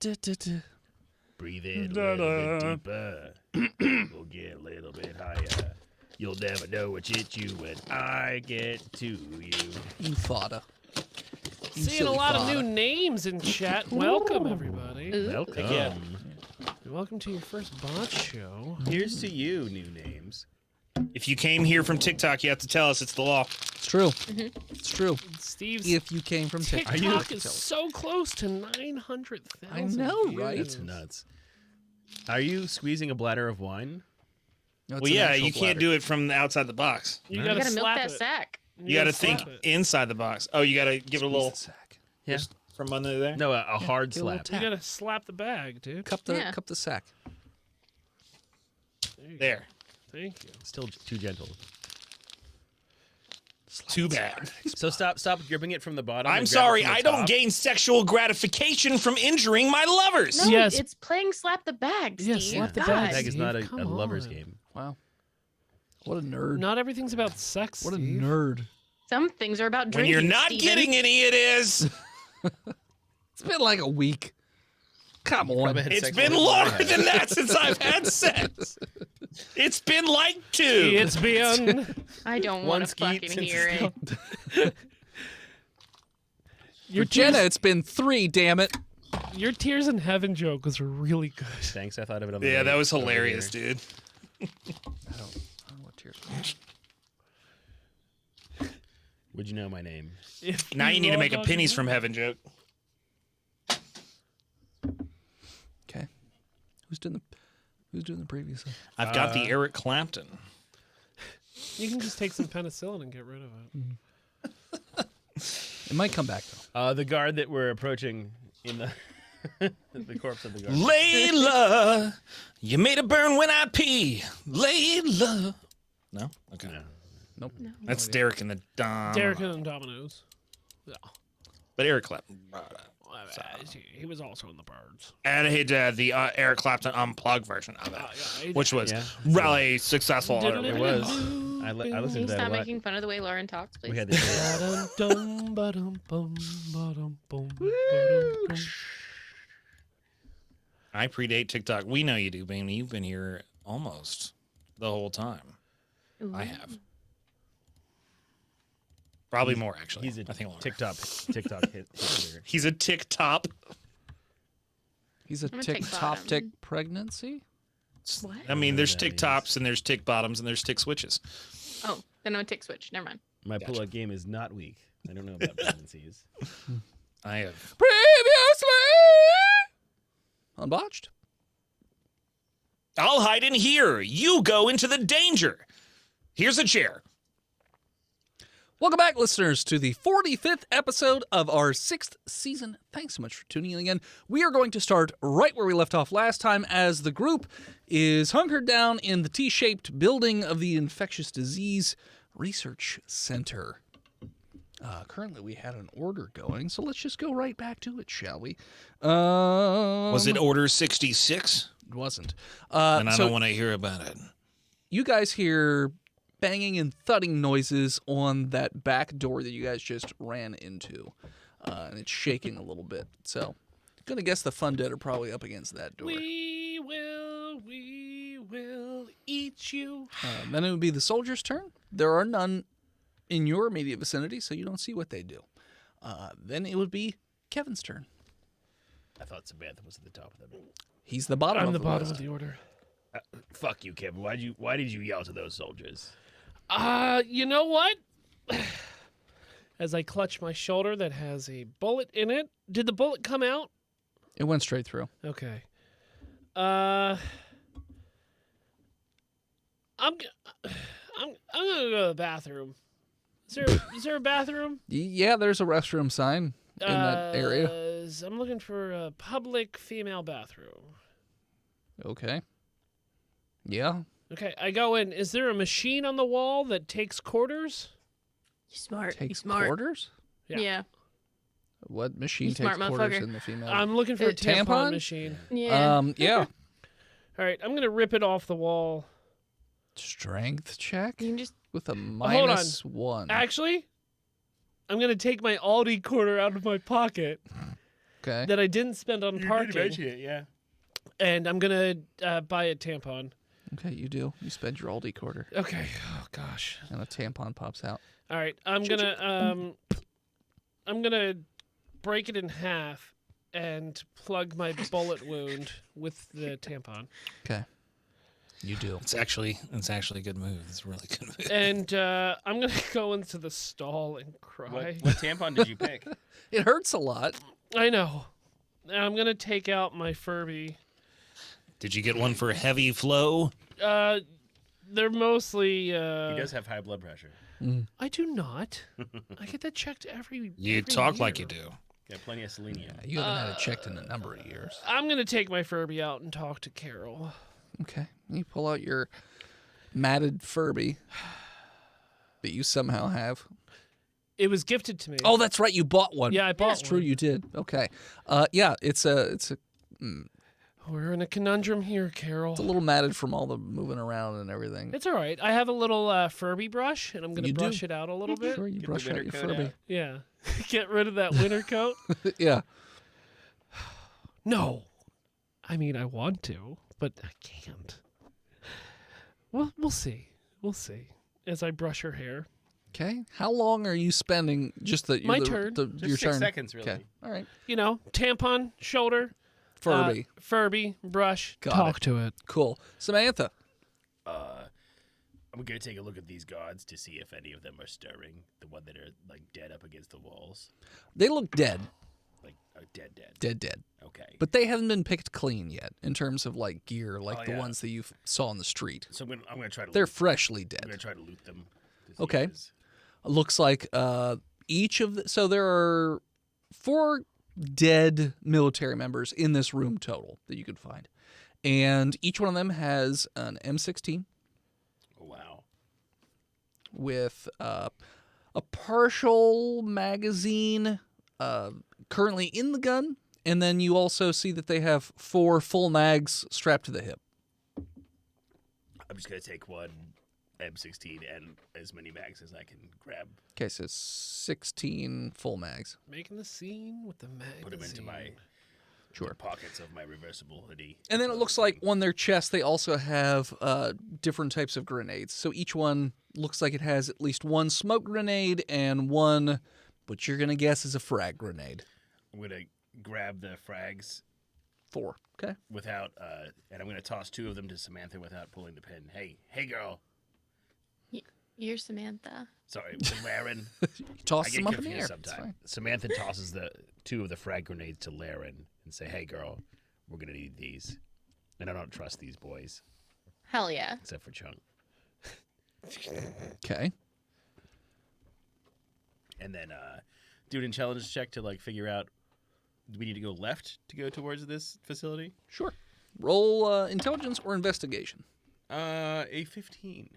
Breathe in a little bit deeper. We'll get a little bit higher. You'll never know which hit you when I get to you. You fodder. Seeing a lot of new names in chat. Welcome, everybody. Welcome. Yeah. Welcome to your first bot show. Here's to you, new names. If you came here from TikTok, you have to tell us. It's the law. It's true. It's true. Steve's If you came from TikTok. TikTok is so close to 900,000. I know, views. right? That's nuts. Are you squeezing a bladder of wine? No, it's Well, an yeah, actual you can't bladder. do it from outside the box. You You gotta gotta milk slap that it. sack. You got to slap think it. inside the box. Oh, you got to give it a little Sack. Yeah. just from under there. No, a hard get a little slap. tap. You gotta slap the bag, dude. Cup the sack. There. You go. There. Thank you. Still too gentle. Too bad. So stop gripping it from the bottom. I'm and grab it sorry. from the I don't top. gain sexual gratification from injuring my lovers. No, Yes. it's playing slap the bag, Steve. Yeah, slap the God. bag. Tag is not a Come lover's on. game. Wow. What a nerd. Not everything's about sex. What a Steve. nerd. Some things are about When drinking. you're not Steven. getting any, it is. It's been like a week. Come on. Probably had It's sex been with longer her. than that since I've had sex. It's been like 2. It's been I don't One want to skeet fucking since hear it's it. your For Jenna, tears, it's been 3, damn it. your tears in heaven joke was really good. Thanks, I thought of it on the Yeah, way that was over hilarious, here. dude. I don't know what tears. Would you know my name? If Now you need to log make a on pennies to- from heaven joke. Okay. Who's doing the previous one? I've got the Eric Clapton. You can just take some penicillin and get rid of it. It might come back though. The guard that we're approaching in the the corpse of the guard. Layla, you made it burn when I pee. Layla. No? Okay. No. Nope. That's Derek and the Dom. Derek and Dominoes. Yeah. But Eric Clapton. He was also in the Birds. And he did the Eric Clapton unplugged version of it, Yeah, which was Yeah. really successful. It was. I listened Can to you that stop a lot. making fun of the way Lauren talks, please? We had this. Ba-dum-dum, ba-dum-bum, ba-dum-bum, ba-dum-bum. I predate TikTok. We know you do, Baby. You've been here almost the whole time. Ooh. I have. Probably more, actually. He's a I think longer. TikTok hit hitter. He's a TikTok. He's a I'm a tick tick top bottom. tick pregnancy? What? I mean, there's that tick means. tops and there's tick bottoms and there's tick switches. Oh, then I'm a tick switch. Never mind. My Gotcha. pull-out game is not weak. I don't know about pregnancies. I have. Previously on Botched. I'll hide in here. You go into the danger. Here's a chair. Welcome back, listeners, to the 45th episode of our 6th season. Thanks so much for tuning in again. We are going to start right where we left off last time, as the group is hunkered down in the T-shaped building of the Infectious Disease Research Center. Currently, we had an order going, so let's just go right back to it, shall we? Was it Order 66? It wasn't. And I so don't want to hear about it. you guys hear banging and thudding noises on that back door that you guys just ran into. And it's shaking a little bit. So, gonna guess the fundead are probably up against that door. We will eat you. Then it would be the soldiers' turn. There are none in your immediate vicinity, so you don't see what they do. Then it would be Kevin's turn. I thought Samantha was at the top of the. He's the bottom I'm of the the bottom list. of the order. Fuck you, Kevin. Why did you yell to those soldiers? You know what? As I clutch my shoulder that has a bullet in it. Did the bullet come out? It went straight through. Okay. I'm gonna go to the bathroom. Is there a bathroom? Yeah, there's a restroom sign in that area. I'm looking for a public female bathroom. Okay. Yeah. Okay, I go in. Is there a machine on the wall that takes quarters? You smart. You Takes smart. quarters? Yeah. Yeah. What machine You takes smart quarters motherfucker. in the female? I'm looking for a tampon, tampon? machine. Yeah. Yeah. All right, I'm gonna rip it off the wall. Strength check you can just. with a Hold on. -1. Actually, I'm gonna take my Aldi quarter out of my pocket, Okay. that I didn't spend on parking, it, yeah. and I'm gonna buy a tampon. Okay, you do. You spend your Aldi quarter, Okay. Oh gosh. and a tampon pops out. All right. I'm gonna break it in half and plug my bullet wound with the tampon. Okay. You do. It's actually a good move. It's a really good move. And I'm gonna go into the stall and cry. What tampon did you pick? It hurts a lot. I know. And I'm gonna take out my Furby. Did you get one for heavy flow? They're mostly. He does have high blood pressure. I do not. I get that checked every. You every talk like year. you do. Got plenty of selenium. You haven't had it checked in a number of years. I'm gonna take my Furby out and talk to Carol. Okay. You pull out your matted Furby that you somehow have. It was gifted to me. Oh, that's right. You bought one. Yeah, I bought That's true. one. You did. Okay. Yeah. It's a We're in a conundrum here, Carol. It's a little matted from all the moving around and everything. It's all right. I have a little Furby brush, and I'm gonna You do? brush it out a little bit. Sure, you Get the brush out winter your coat Furby. out. Yeah. Get rid of that winter coat. Yeah. No. I mean, I want to, but I can't. We'll see. We'll see. As I brush her hair. Okay. How long are you spending just the My turn. Just your 6 turn? seconds, really. Okay. All right. You know, tampon, shoulder, Furby. Furby, brush, Got talk to it. Cool. Samantha. I'm gonna take a look at these guards to see if any of them are stirring. The one that are like dead up against the walls, They look dead. like dead. Dead. Okay. But they haven't been picked clean yet in terms of like gear, like Oh, the yeah. ones that you saw on the street. So I'm gonna try to. They're loot, freshly I'm dead. gonna try to loot them. to see Okay. if there's- Looks like each of the, so there are 4 dead military members in this room total that you could find, and each one of them has an M16 Oh wow. with a partial magazine currently in the gun, and then you also see that they have 4 full mags strapped to the hip. I'm just gonna take one M16 and as many mags as I can grab. Okay, so 16 full mags. Making the scene with the magazine. Put them into my Sure. pockets of my reversible hoodie. And then it looks like on their chest they also have different types of grenades. So each one looks like it has at least one smoke grenade and one, what you're going to guess is a frag grenade. I'm gonna grab the frags 4. Okay. without, and I'm gonna toss 2 of them to Samantha without pulling the pin. Hey girl. You're Samantha. Sorry, Laren. Toss I them get up in the air. confused It's sometimes. fine. Samantha tosses the 2 of the frag grenades to Laren and say, "Hey, girl, we're gonna need these." And I don't trust these boys, Hell yeah. except for Chunk. Okay. And then do an intelligence check to like figure out, do we need to go left to go towards this facility? Sure. Roll intelligence or investigation. A 15.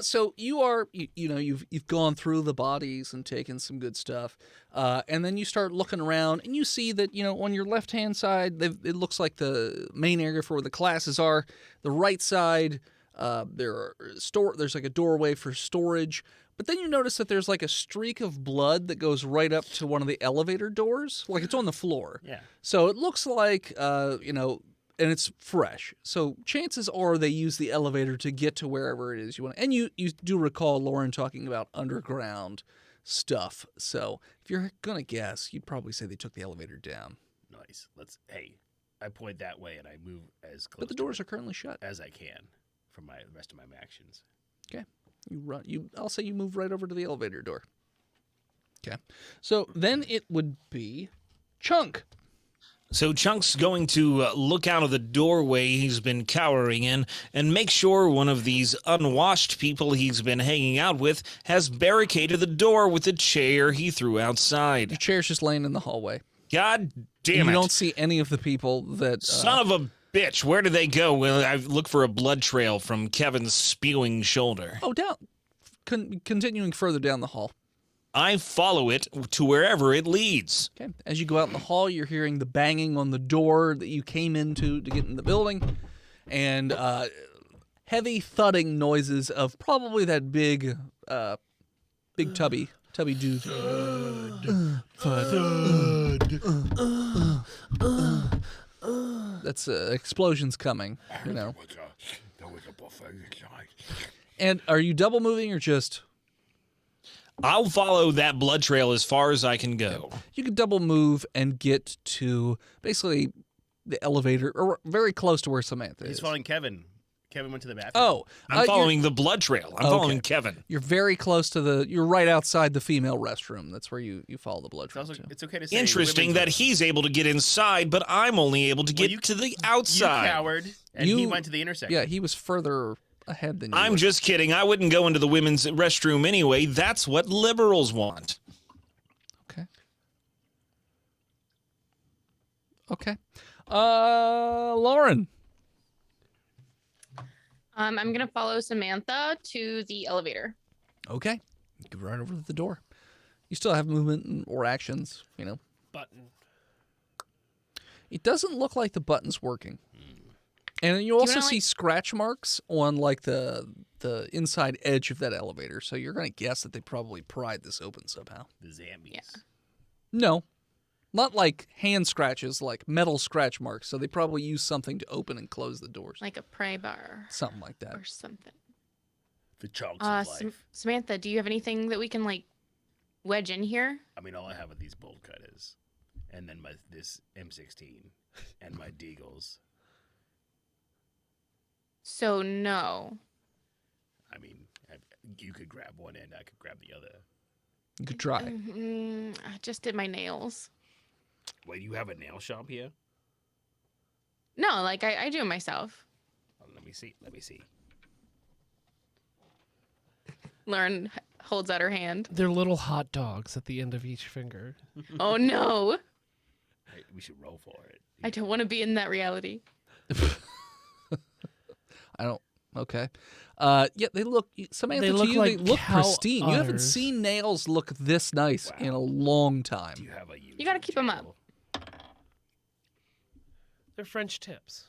So you are, you know, you've gone through the bodies and taken some good stuff, and then you start looking around and you see that, you know, on your left hand side, it looks like the main area for where the classes are. The right side, there's like a doorway for storage, but then you notice that there's like a streak of blood that goes right up to one of the elevator doors, like it's on the floor. Yeah. So it looks like, you know. And it's fresh. So chances are they use the elevator to get to wherever it is you want. And you do recall Lauren talking about underground stuff. So if you're going to guess, you'd probably say they took the elevator down. Nice. Hey, I point that way and I move as close But the doors are currently shut. as I can for the rest of my actions. Okay. I'll say you move right over to the elevator door. Okay. So then it would be Chunk. So Chunk's going to look out of the doorway he's been cowering in and make sure one of these unwashed people he's been hanging out with has barricaded the door with the chair he threw Your outside. chair's just laying in the hallway. God And damn you it. don't see any of the people that... Son of a bitch, where do they go? Well, I look for a blood trail from Kevin's spewing shoulder. Oh, down. Continuing further down the hall. I follow it to wherever it leads. Okay. As you go out in the hall, you're hearing the banging on the door that you came into to get in the building, and heavy thudding noises of probably that big tubby Tubby do. That's explosions coming, you know. And are you double moving or just? I'll follow that blood trail as far as I can go. You can double move and get to basically the elevator, or very close to where Samantha He's is. following Kevin. Kevin went to the bathroom. Oh, I'm following the blood trail. I'm following Kevin. You're very close to the. You're right outside the female restroom. That's where you follow the blood trail. It's, to. it's okay to say. Interesting that he's able to get inside, but I'm only able to get to the You outside. coward. And he went to the intersection. Yeah, he was further ahead than you. I'm were. just kidding. I wouldn't go into the women's restroom anyway. That's what liberals want. Okay. Okay. Lauren. I'm gonna follow Samantha to the elevator. Okay. You go right over to the door. You still have movement or actions, you know. Button. It doesn't look like the button's working. And you also wanna, see like- scratch marks on like the inside edge of that elevator. So you're going to guess that they probably pried this open somehow. The zombies. Yeah. No. Not like hand scratches, like metal scratch marks. So they probably use something to open and close the doors. Like a pry bar Something like that. or something. The chunks of life. Samantha, do you have anything that we can like wedge in here? I mean, all I have are these bolt cutters, and then this M16, and my deagles. So no. I mean, you could grab one end, I could grab the other. You could try. I just did my nails. Wait, you have a nail shop here? No, like I do it myself. Oh, let me see. Lauren holds out her hand. They're little hot dogs at the end of each finger. Oh no. Hey, we should roll for it. I don't want to be in that reality. I don't. Okay. Yeah, they look. Samantha, They look to you, like they look cow pristine. You haven't udders. seen nails look this nice in a long time. Do you have a You gotta keep 'em up. They're French tips.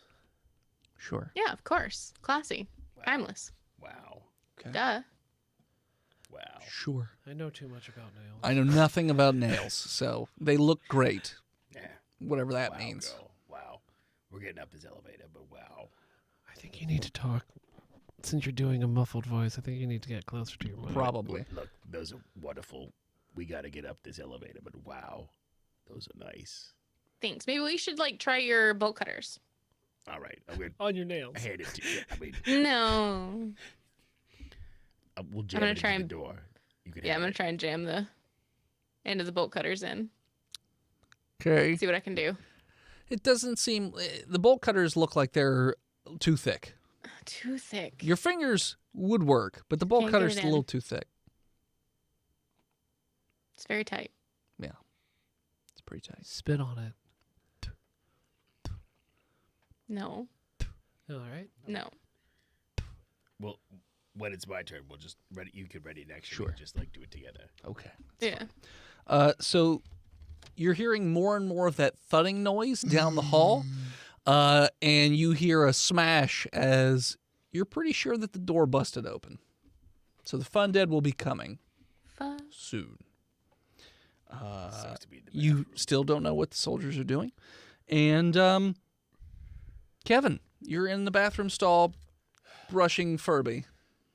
Sure. Yeah, of course. Classy. Timeless. Wow. Okay. Duh. Wow. Sure. I know too much about nails. I know nothing about nails, so they look great. Yeah. Whatever that Wow, means. girl. Wow. We're getting up this elevator, but wow. I think you need to talk. Since you're doing a muffled voice, I think you need to get closer to your mic. Probably. Look, those are wonderful. We got to get up this elevator, but wow. Those are nice. Thanks. Maybe we should like try your bolt cutters. All right. I'm going On your nails. to hand it to you. I mean, No. we'll jam gonna it try into and- the door. You can Yeah, I'm have gonna it. try and jam the end of the bolt cutters in. Okay. See what I can do. It doesn't seem. The bolt cutters look like they're too thick. Too thick. Your fingers would work, but the bolt Can't get cutter's it a little in. too thick. It's very tight. Yeah. It's pretty tight. Spit on it. No. All right. No. Well, when it's my turn, we'll just ready. You can ready next year. Sure. We'll just like do it together. Okay. Yeah. So you're hearing more and more of that thudding noise down the hall, and you hear a smash as you're pretty sure that the door busted open. So the fundead will be coming Fuck. soon. Sucks to be in the You bathroom. still don't know what the soldiers are doing. And Kevin, you're in the bathroom stall brushing Furby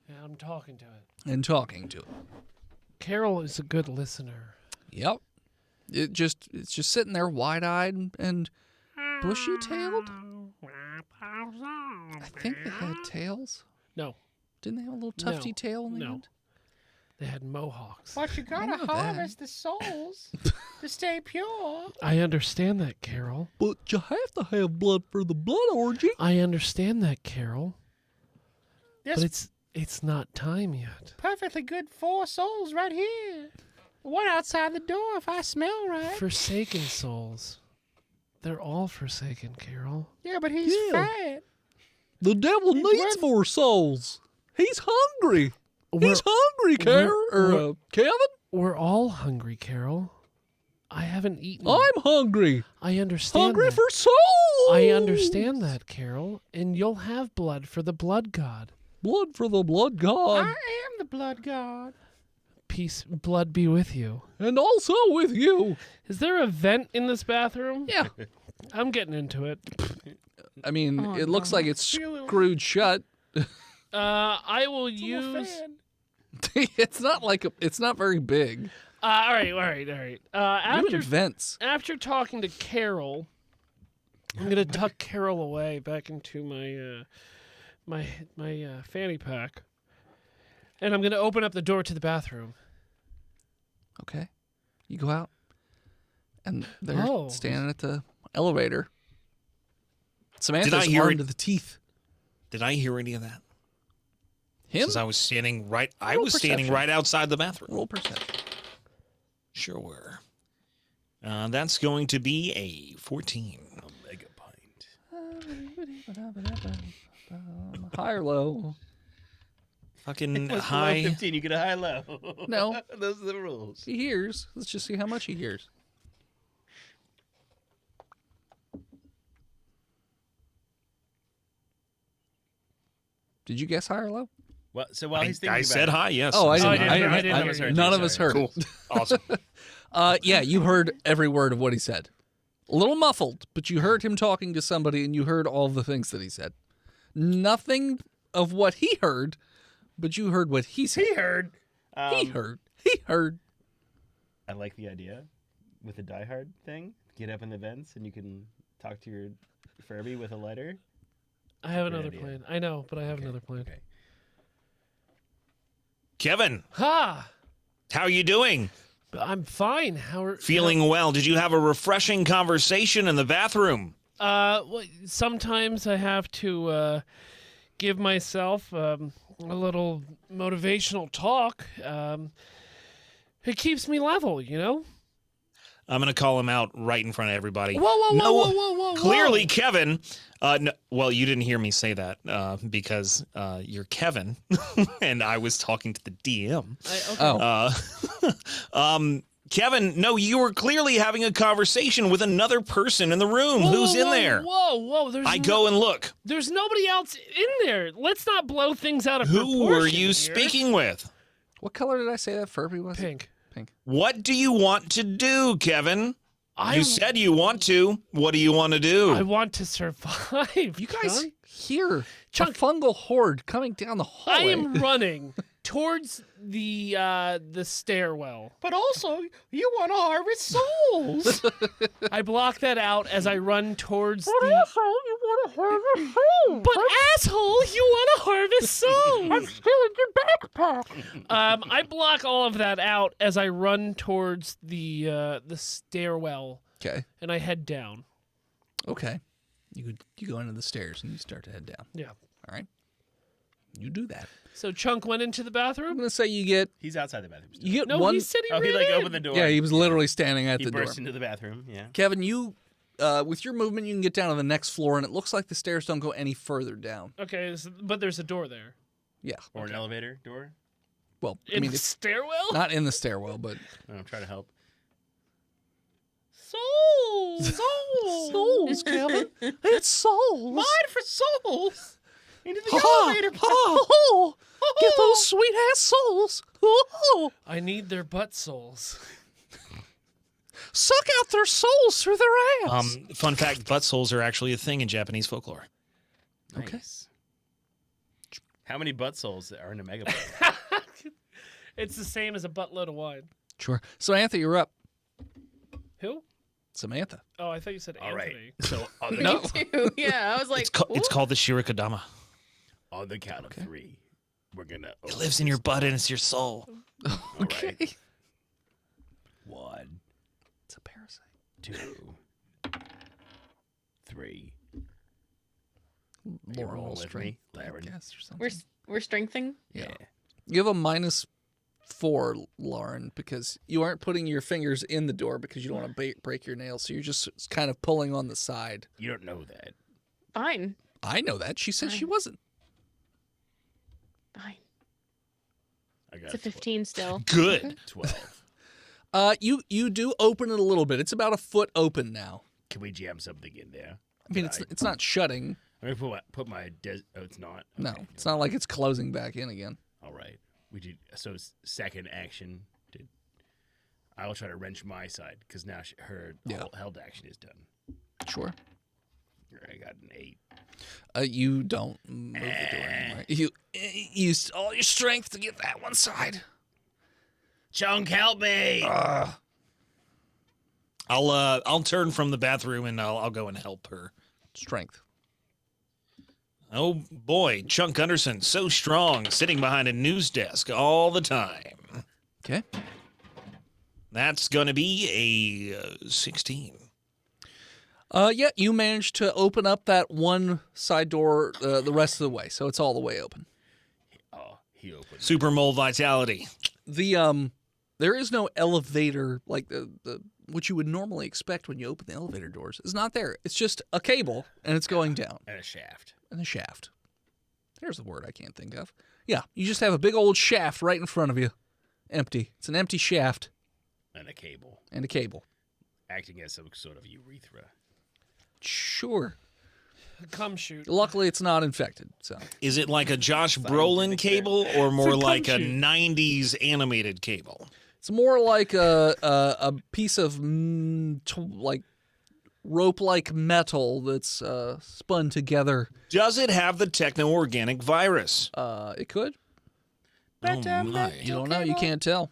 Yeah, I'm talking to it. and talking to it. Carol is a good listener. Yep. It's just sitting there wide-eyed and bushy-tailed. I think they had tails. No, Didn't they have a little tufty No. tail in the No. end? they had mohawks. But you I know gotta that. harvest the souls to stay pure. I understand that, Carol. But you have to have blood for the blood orgy. I understand that, Carol. There's But it's not time yet. perfectly good 4 souls right here. One outside the door if I smell right. Forsaken souls. They're all forsaken, Carol. Yeah, but he's Yeah. fat. The devil He's needs worth- more souls. He's hungry. We're, He's hungry, Kevin. we're all hungry, Carol. I haven't eaten. I'm hungry. I understand. Hungry that. for souls. I understand that, Carol. And you'll have blood for the blood god. Blood for the blood god. I am the blood god. peace, blood be with you. And also with you. Is there a vent in this bathroom? Yeah. I'm getting into it. I mean, Oh, it looks no. like it's screwed shut. I will use. It's not very big. All right. You After have vents. after talking to Carol, I'm gonna tuck Carol away back into my fanny pack, and I'm gonna open up the door to the bathroom. Okay. You go out, and they're Oh. standing at the elevator. Samantha's I hear armed it? to the teeth. Did I hear any of that? Him? Since I was standing right, I Roll was standing perception. right outside the bathroom. Roll perception. Sure. That's going to be a 14. A mega pint. High or low? Fucking What's high. below 15? You get a high low. No. Those are the rules. He hears. Let's just see how much he hears. Did you guess high or low? Well, so while he's thinking I about said it, hi, yes. Oh, I I didn't. didn't- I I didn't hear it. None of us heard. Cool. Awesome. Yeah, you heard every word of what he said. A little muffled, but you heard him talking to somebody, and you heard all the things that he said. Nothing of what he heard, but you heard what he said. He heard. He heard. He heard. I like the idea with the Die Hard thing. Get up in the vents and you can talk to your Furby with a lighter. I have Great another idea. plan. I know, but I have another plan. Okay. Kevin, Ha! how are you doing? I'm fine. How are Feeling well. Did you have a refreshing conversation in the bathroom? Well, sometimes I have to give myself a little motivational talk. It keeps me level, you know. I'm going to call him out right in front of everybody. Whoa, whoa, whoa, No, whoa, whoa, whoa! Clearly, Kevin. No, well, you didn't hear me say that because you're Kevin, and I was talking to the DM. Okay. Oh. Kevin, no, you were clearly having a conversation with another person in the room. Whoa, Who's whoa, in whoa, there? Whoa! I go and look. There's nobody else in there. Let's not blow things out of Who proportion were you here. speaking with? What color did I say that Furby was? Pink. Pink. What do you want to do, Kevin? I You said you want to. What do you want to do? I want to survive. You guys Chunk. hear Chunk. a fungal horde coming down the I hallway. am running towards the stairwell. But also, you want to harvest souls. I block that out as I run towards the. you want to harvest souls. But asshole, you want to harvest souls. Stealing your backpack. I block all of that out as I run towards the stairwell, Okay. and I head down. Okay. You go into the stairs and you start to head down. Yeah. All right. You do that. So Chunk went into the I'm bathroom. gonna say you get He's outside the bathroom. Still. you get No, one. he said he Oh, he ran in. opened the door. Yeah, he was literally standing at He the door. burst into the bathroom. Yeah. Kevin, you with your movement, you can get down to the next floor, and it looks like the stairs don't go any further down. Okay, but there's a door there. Yeah. Or an elevator door. Well, I In mean, the it's stairwell. not in the stairwell, but I'm trying to help. Souls. souls, Kevin. It's souls. Mine for souls. Into the Ha, elevator. ha, get those sweet ass souls. Oh, I need their butt souls. suck out their souls through their ass. Fun fact: butt souls are actually a thing in Japanese folklore. Okay. Nice. How many butt souls are in a mega? It's the same as a buttload of wine. Sure. Samantha, you're up. Who? Samantha. Oh, I thought you said All right. Anthony. So on the, No. Too. Yeah, I was like, It's called the shirikadama. on the count of 3, we're gonna. It lives in your butt and it's your soul. All Okay. right. 1, It's a parasite. 2, 3. Lauren rolling will with strength, me, I Lauren? guess, or something. we're strengthening. Yeah. You have a -4, Lauren, because you aren't putting your fingers in the door because you don't want to break your nails. So you're just kind of pulling on the side. You don't know that. Fine, I know that. She said she Fine. wasn't. fine. I got It's a 15 still. Good. 12. You do open it a little bit. It's about a foot open now. Can we jam something in there? I mean, it's not shutting. I'm gonna put my. Oh, it's not. No, Okay. it's not like it's closing back in again. All right. We did so. Second action. I will try to wrench my side because now her held action is done. Sure. I got an 8. You don't move the door anymore. You used all your strength to get that one side. Chunk, help me! I'll turn from the bathroom and I'll go and help her. Strength. Oh boy, Chunk Gunderson, so strong, sitting behind a news desk all the time. Okay. That's gonna be a 16. Yeah, you managed to open up that one side door the rest of the way, so it's all the way open. Oh, he opened. Super Mole Vitality. There is no elevator like the what you would normally expect when you open the elevator doors. It's not there. It's just a cable and it's going down. And a shaft. And a shaft. There's the word I can't think of. Yeah, you just have a big old shaft right in front of you. Empty. It's an empty shaft. And a cable. And a cable. Acting as some sort of urethra. Sure. Cum shoot. Luckily, it's not infected. So Is it like a Josh Brolin cable or more like a shoot. 90s animated cable? it's more like a piece of like rope-like metal that's spun together. Does it have the techno-organic virus? It could. Oh my. You don't know. You can't tell.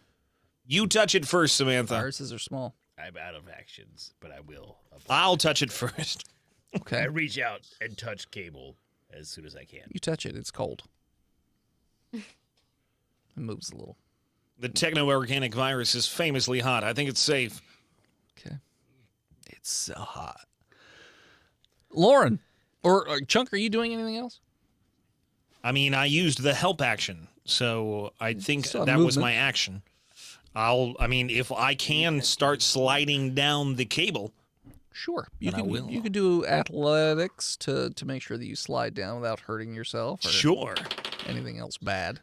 You touch it first, Samantha. Viruses are small. I'm out of actions, but I will. I'll touch it first. I Okay. reach out and touch cable as soon as I can. You touch it. It's cold. It moves a little. The techno-organic virus is famously hot. I think it's safe. Okay. It's so hot. Lauren, or Chunk, are you doing anything else? I mean, I used the help action, so I think Still have that was movement. my action. If I can start sliding down the cable. Sure. You Then I can will. you can do athletics to make sure that you slide down without hurting yourself or Sure. anything else bad.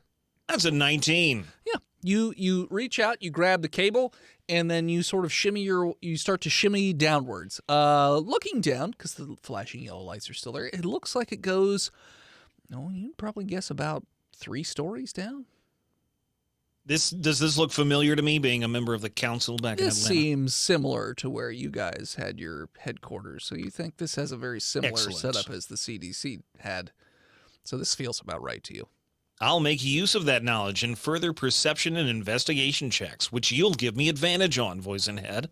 That's a 19. Yeah. You reach out, you grab the cable, and then you sort of you start to shimmy downwards. Looking down, because the flashing yellow lights are still there, it looks like it goes, you'd probably guess about 3 stories down. Does this look familiar to me, being a member of the council back in This Atlanta? seems similar to where you guys had your headquarters, so you think this has a very similar Excellent. setup as the CDC had. So this feels about right to you. I'll make use of that knowledge in further perception and investigation checks, which you'll give me advantage on, voice and head.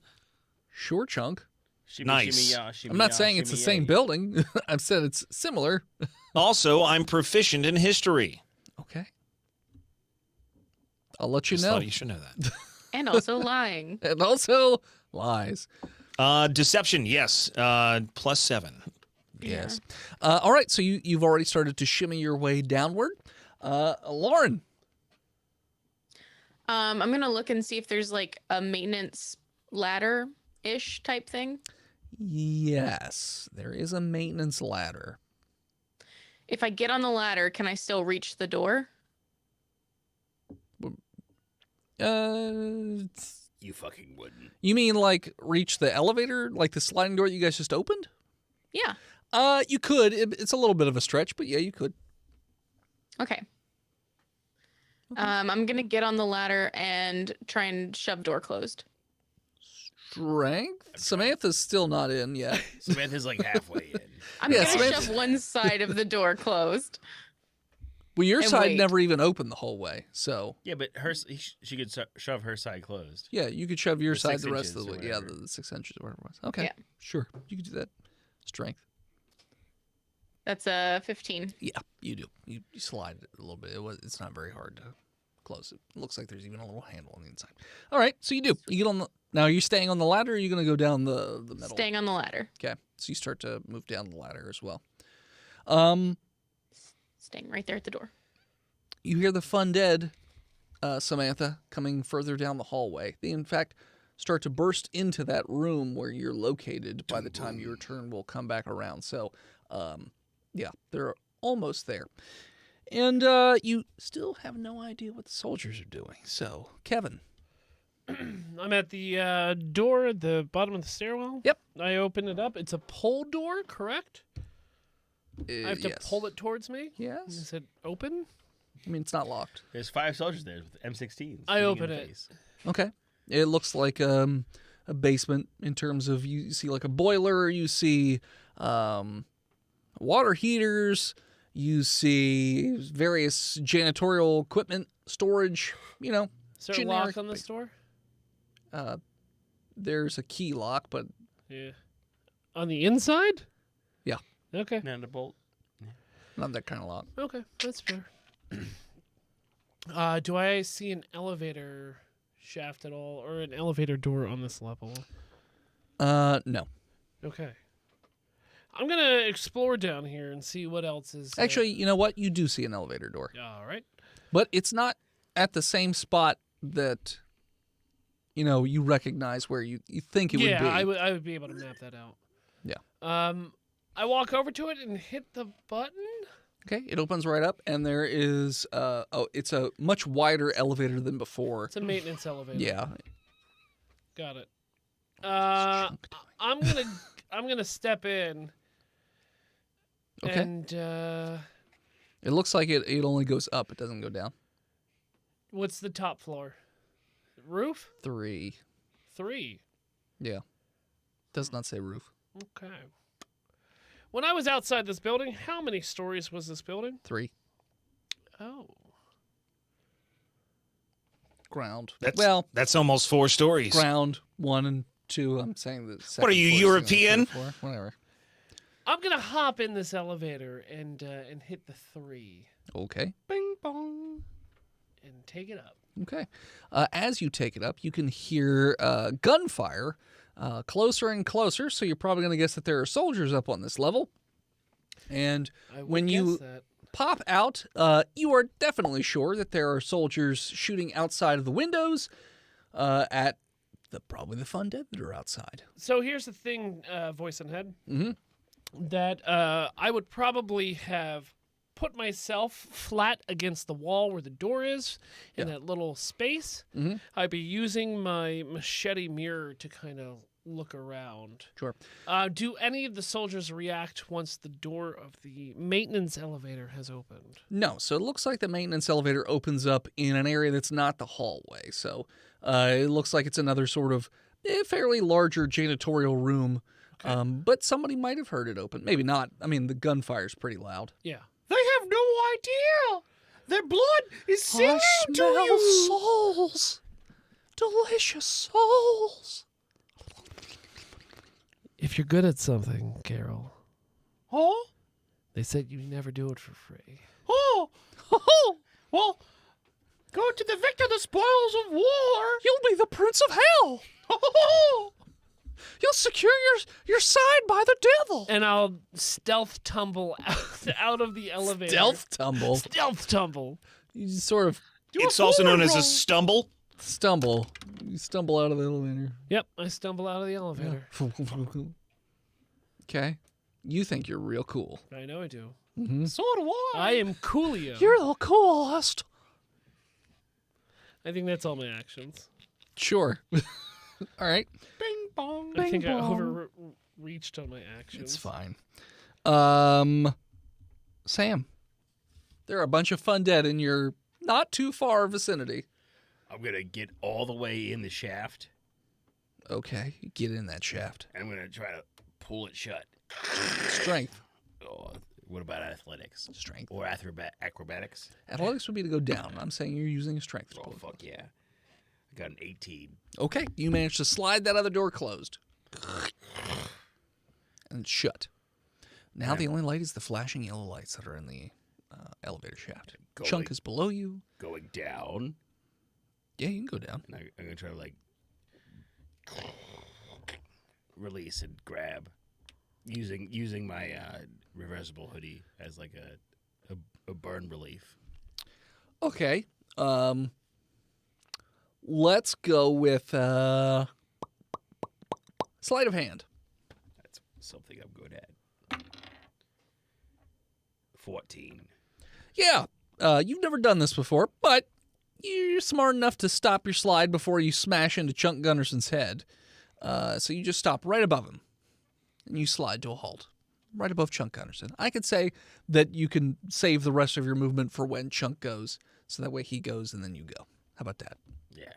Sure, Chunk. Shimmy, Nice. shimmy, shimmy, I'm not saying it's the same building. I've said it's similar. Also, I'm proficient in history. Okay. I'll let you Just know. thought you should know that. And also lying. And also lies. Deception, yes. +7. Yes. All right. So you've already started to shimmy your way downward. Lauren. I'm gonna look and see if there's like a maintenance ladder-ish type thing. Yes, there is a maintenance ladder. If I get on the ladder, can I still reach the door? You fucking wouldn't. You mean like reach the elevator, like the sliding door that you guys just opened? Yeah. You could. It's a little bit of a stretch, but yeah, you could. Okay. I'm gonna get on the ladder and try and shove door closed. Strength. Samantha's still not in yet. Samantha's like halfway in. I'm Yeah, gonna Samantha- shove one side of the door closed. Well, your And side wait. never even opened the whole way, so Yeah, but she could shove her side closed. yeah, you could shove your The side 6 the rest of inches the or way. Yeah, whatever. the 6 inches or whatever it was. Okay, Yeah. sure, you could do that. Strength. That's a 15. Yeah, you do. You slide it a little bit. It's not very hard to close it. It looks like there's even a little handle on the inside. All right, so you do. You get on the. Now, are you staying on the ladder, or are you going to go down the middle? Staying on the ladder. Okay, so you start to move down the ladder as well. Staying right there at the door. You hear the fundead, Samantha, coming further down the hallway. They, in fact, start to burst into that room where you're located by the time your turn will come back around. So, yeah, they're almost there. And you still have no idea what the soldiers are doing. So, Kevin. I'm at the door at the bottom of the stairwell. Yep. I open it up. It's a pull door, correct? I have to Yes. pull it towards me. Yes. Is it open? I mean, it's not locked. There's 5 soldiers there with M16s. I shooting open in the it. face. Okay. It looks like a basement in terms of you see like a boiler, you see water heaters, you see various janitorial equipment, storage, Is there a generic lock on this door? There's a key lock, but Yeah. On the inside? Yeah. Okay. Not a bolt. not that kind of lock. Okay, that's fair. Do I see an elevator shaft at all, or an elevator door on this level? No. Okay. I'm gonna explore down here and see what else is. Actually, you know what? You do see an elevator door, All right. but it's not at the same spot that you recognize where you think it would be. Yeah, I would be able to map that out. Yeah. I walk over to it and hit the button. Okay, it opens right up, and there is it's a much wider elevator than before. It's a maintenance elevator. Yeah. Got it. Chunk time. I'm gonna step in. Okay. And It looks like it only goes up; it doesn't go down. what's the top floor? Roof? 3. 3. Yeah. Does not say roof. Okay. When I was outside this building, how many stories was this building? 3. Oh. Ground. That's almost 4 stories. ground 1 and 2. I'm saying the second What are you, floor is the European? third floor. Whatever. I'm gonna hop in this elevator and hit the 3 Okay. Bing bong. and take it up. Okay. As you take it up, you can hear gunfire closer and closer. So you're probably going to guess that there are soldiers up on this level. And I would when guess you that. pop out, you are definitely sure that there are soldiers shooting outside of the windows at probably the fundead that are outside. So here's the thing, voice and head. Mhm. That I would probably have put myself flat against the wall where the door is in that little space. Mhm. I'd be using my machete mirror to kind of look around. Sure. Do any of the soldiers react once the door of the maintenance elevator has opened? No, so it looks like the maintenance elevator opens up in an area that's not the hallway. So it looks like it's another sort of fairly larger janitorial room. But somebody might have heard it open. Maybe not. I mean, the gunfire's pretty loud. Yeah. They have no idea. Their blood is singing to you. souls. Delicious souls. If you're good at something, Carol, Huh? they said you never do it for free. Oh. Well, go to the victor the spoils of war. You'll be the prince of hell. You'll secure your side by the devil. And I'll stealth tumble out of the elevator. Stealth tumble. Stealth tumble. You just sort of It's also known as a stumble. stumble. You stumble out of the elevator. Yep, I stumble out of the elevator. Okay. You think you're real cool. I know I do. So do I. I am Coolio. You're the coolest. I think that's all my actions. Sure. All right. Bing bong. I think I bong. overreached on my actions. It's fine. Sam, there are a bunch of fundead in your not too far vicinity. I'm going to get all the way in the shaft. Okay, get in that shaft. I'm going to try to pull it shut. Strength. Oh, what about athletics? Strength. Or acrobatics? Athletics would be to go down. I'm saying you're using a strength. Oh, pull. fuck yeah. I got an 18. Okay, you managed to slide that other door closed. And it's shut. Now the only light is the flashing yellow lights that are in the elevator shaft. Going- Chunk is below you. Going down. Yeah, you can go down. And I'm going to try to, like, release and grab. Using my reversible hoodie as, like, a burn relief. Okay. Let's go with sleight of hand. That's something I'm good at. 14. Yeah, you've never done this before, but you're smart enough to stop your slide before you smash into Chunk Gunnarson's head. So you just stop right above him, and you slide to a halt. right above Chunk Gunnarsson. I could say that you can save the rest of your movement for when Chunk goes, so that way he goes and then you go. How about that? Yeah.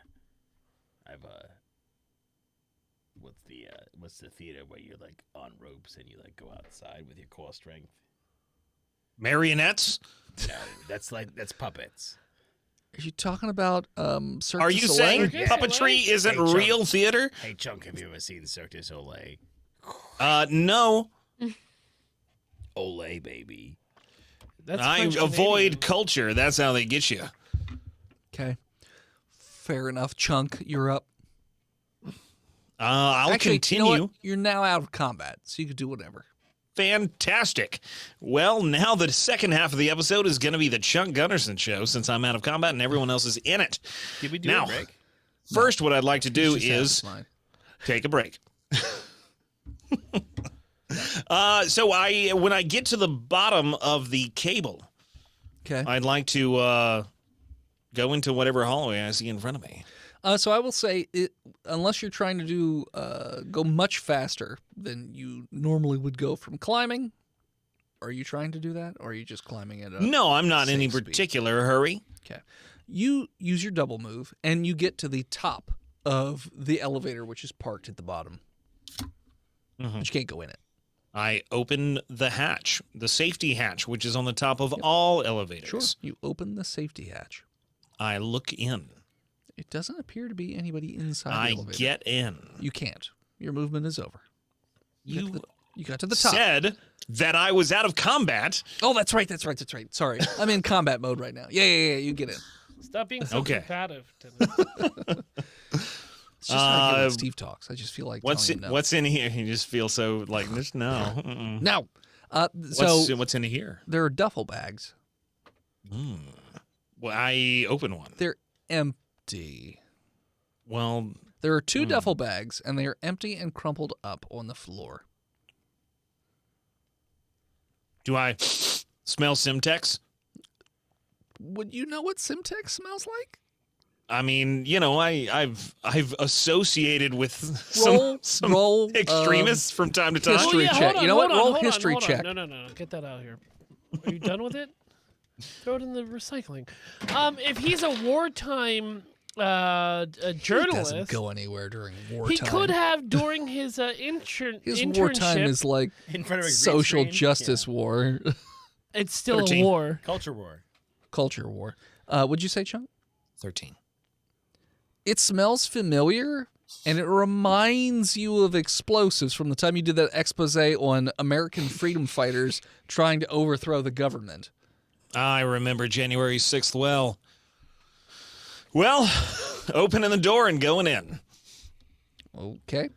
I've what's the theater where you're like on ropes and you like go outside with your core strength? Marionettes? No, that's puppets. Are you talking about Cirque Are du you Soleil? saying Cirque du puppetry Soleil? isn't Hey, Chuck. real theater? Hey Chunk, have you ever seen Cirque du Soleil? No. Olay, baby. That's I French avoid Canadian. culture. That's how they get you. Okay. Fair enough. Chunk, you're up. I'll Actually, continue. You know what? You're now out of combat, so you can do whatever. Fantastic. Well, now the second half of the episode is going to be the Chunk Gunnarsson show since I'm out of combat and everyone else is in it. Did we do Now, a break? First, what I'd like to do He's just out of is his mind. take a break. So when I get to the bottom of the cable, Okay. I'd like to go into whatever hallway I see in front of me. So I will say, unless you're trying to do go much faster than you normally would go from climbing, are you trying to do that, or are you just climbing at a No, I'm not in any safe speed? particular hurry. Okay. You use your double move, and you get to the top of the elevator, which is parked at the bottom. Mhm. But you can't go in it. I open the hatch, the safety hatch, which is on the top of all elevators. Sure. You open the safety hatch. I look in. It doesn't appear to be anybody inside I the elevator. get in. You can't. Your movement is over. You You got to the top. said that I was out of combat. Oh, that's right. Sorry. I'm in combat mode right now. Yeah. You get in. Stop being so Okay. combative. It's just how I get when Uh, Steve talks. I just feel like What's telling in, him no. what's in here? You just feel so like this. No. Mm-mm. Now, so What's in here? there are duffel bags. Well, I open one. They're empty. Well, There are two duffel bags, and they are empty and crumpled up on the floor. do I smell Simtex? Would you know what Simtex smells like? I mean, I've associated with Roll, some roll, extremists from time to time. history check. Hold on, You know what? hold on, Roll hold on, history hold on. check. No. Get that out of here. Are you done with it? Throw it in the recycling. If he's a wartime a He journalist, doesn't go anywhere during wartime. he could have during his His internship. wartime is like In front of a green social screen? justice war, It's still 13. a war. Yeah. Culture war. culture war. Would you say, Chunk? 13. It smells familiar, and it reminds you of explosives from the time you did that expose on American freedom fighters trying to overthrow the government. I remember January 6th well. Well, opening the door and going in. Okay.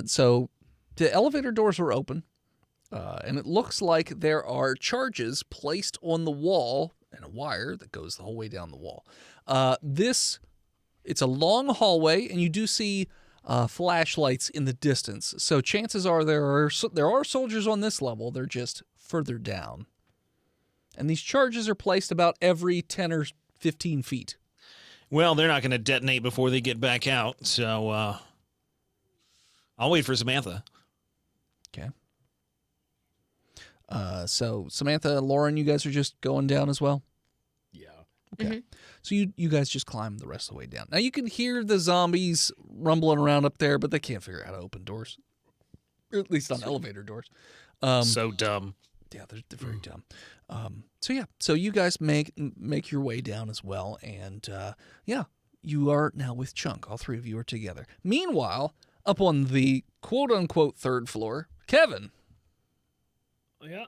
So the elevator doors are open, and it looks like there are charges placed on the wall and a wire that goes the whole way down the wall. It's a long hallway, and you do see flashlights in the distance. So chances are there are soldiers on this level. They're just further down. And these charges are placed about every 10 or 15 feet. Well, they're not going to detonate before they get back out, so I'll wait for Samantha. Okay. So Samantha and Lauren, you guys are just going down as well? Yeah. Okay. So you guys just climb the rest of the way down. Now you can hear the zombies rumbling around up there, but they can't figure out how to open doors. Or at least on elevator doors. So dumb. Yeah, they're very dumb. So you guys make your way down as well, and you are now with Chunk. All three of you are together. Meanwhile, up on the quote unquote third floor, Kevin, Yeah.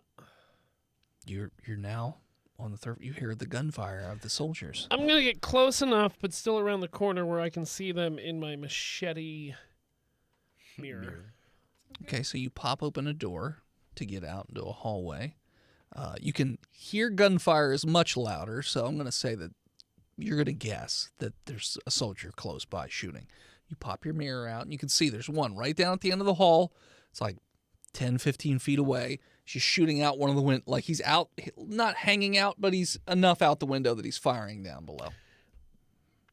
you're now on the third. You hear the gunfire of the soldiers. I'm gonna get close enough, but still around the corner where I can see them in my machete mirror. Okay, so you pop open a door to get out into a hallway. You can hear gunfire is much louder, so I'm going to say that you're going to guess that there's a soldier close by shooting. You pop your mirror out, and you can see there's one right down at the end of the hall. It's like 10, 15 feet away. He's just shooting out one of the windows. Like he's out, not hanging out, but he's enough out the window that he's firing down below.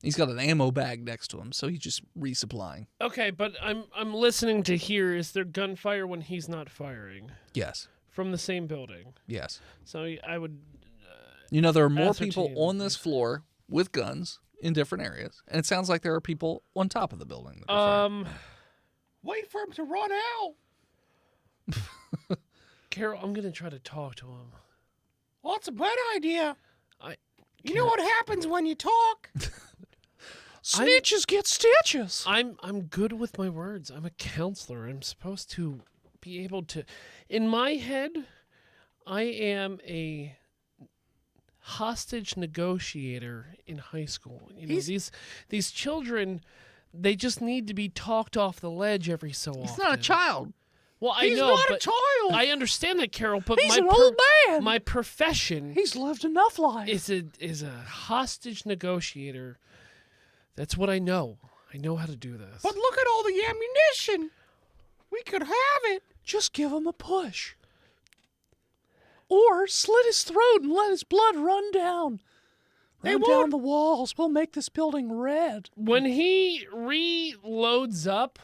He's got an ammo bag next to him, so he's just resupplying. Okay, but I'm listening to hear, is there gunfire when he's not firing? Yes. from the same building. Yes. So I would. You know, there are more people Ascertain. on this floor with guns in different areas, and it sounds like there are people on top of the building. That are firing. Wait for him to run out. Carol, I'm gonna try to talk to him. Well, it's a bad idea. You know Can't- what happens when you talk? Snitches get stitches. I'm good with my words. I'm a counselor. I'm supposed to be able to. In my head, I am a hostage negotiator in high school. You know, these children, they just need to be talked off the ledge every so often. He's not a child. Well, I He's know, not a but child. I understand that, Carol. But He's an old man. my profession He's lived enough life. is a hostage negotiator. That's what I know. I know how to do this. But look at all the ammunition. We could have it. Just give him a push. Or slit his throat and let his blood run down. Run down the walls. We'll make this building red. When he reloads up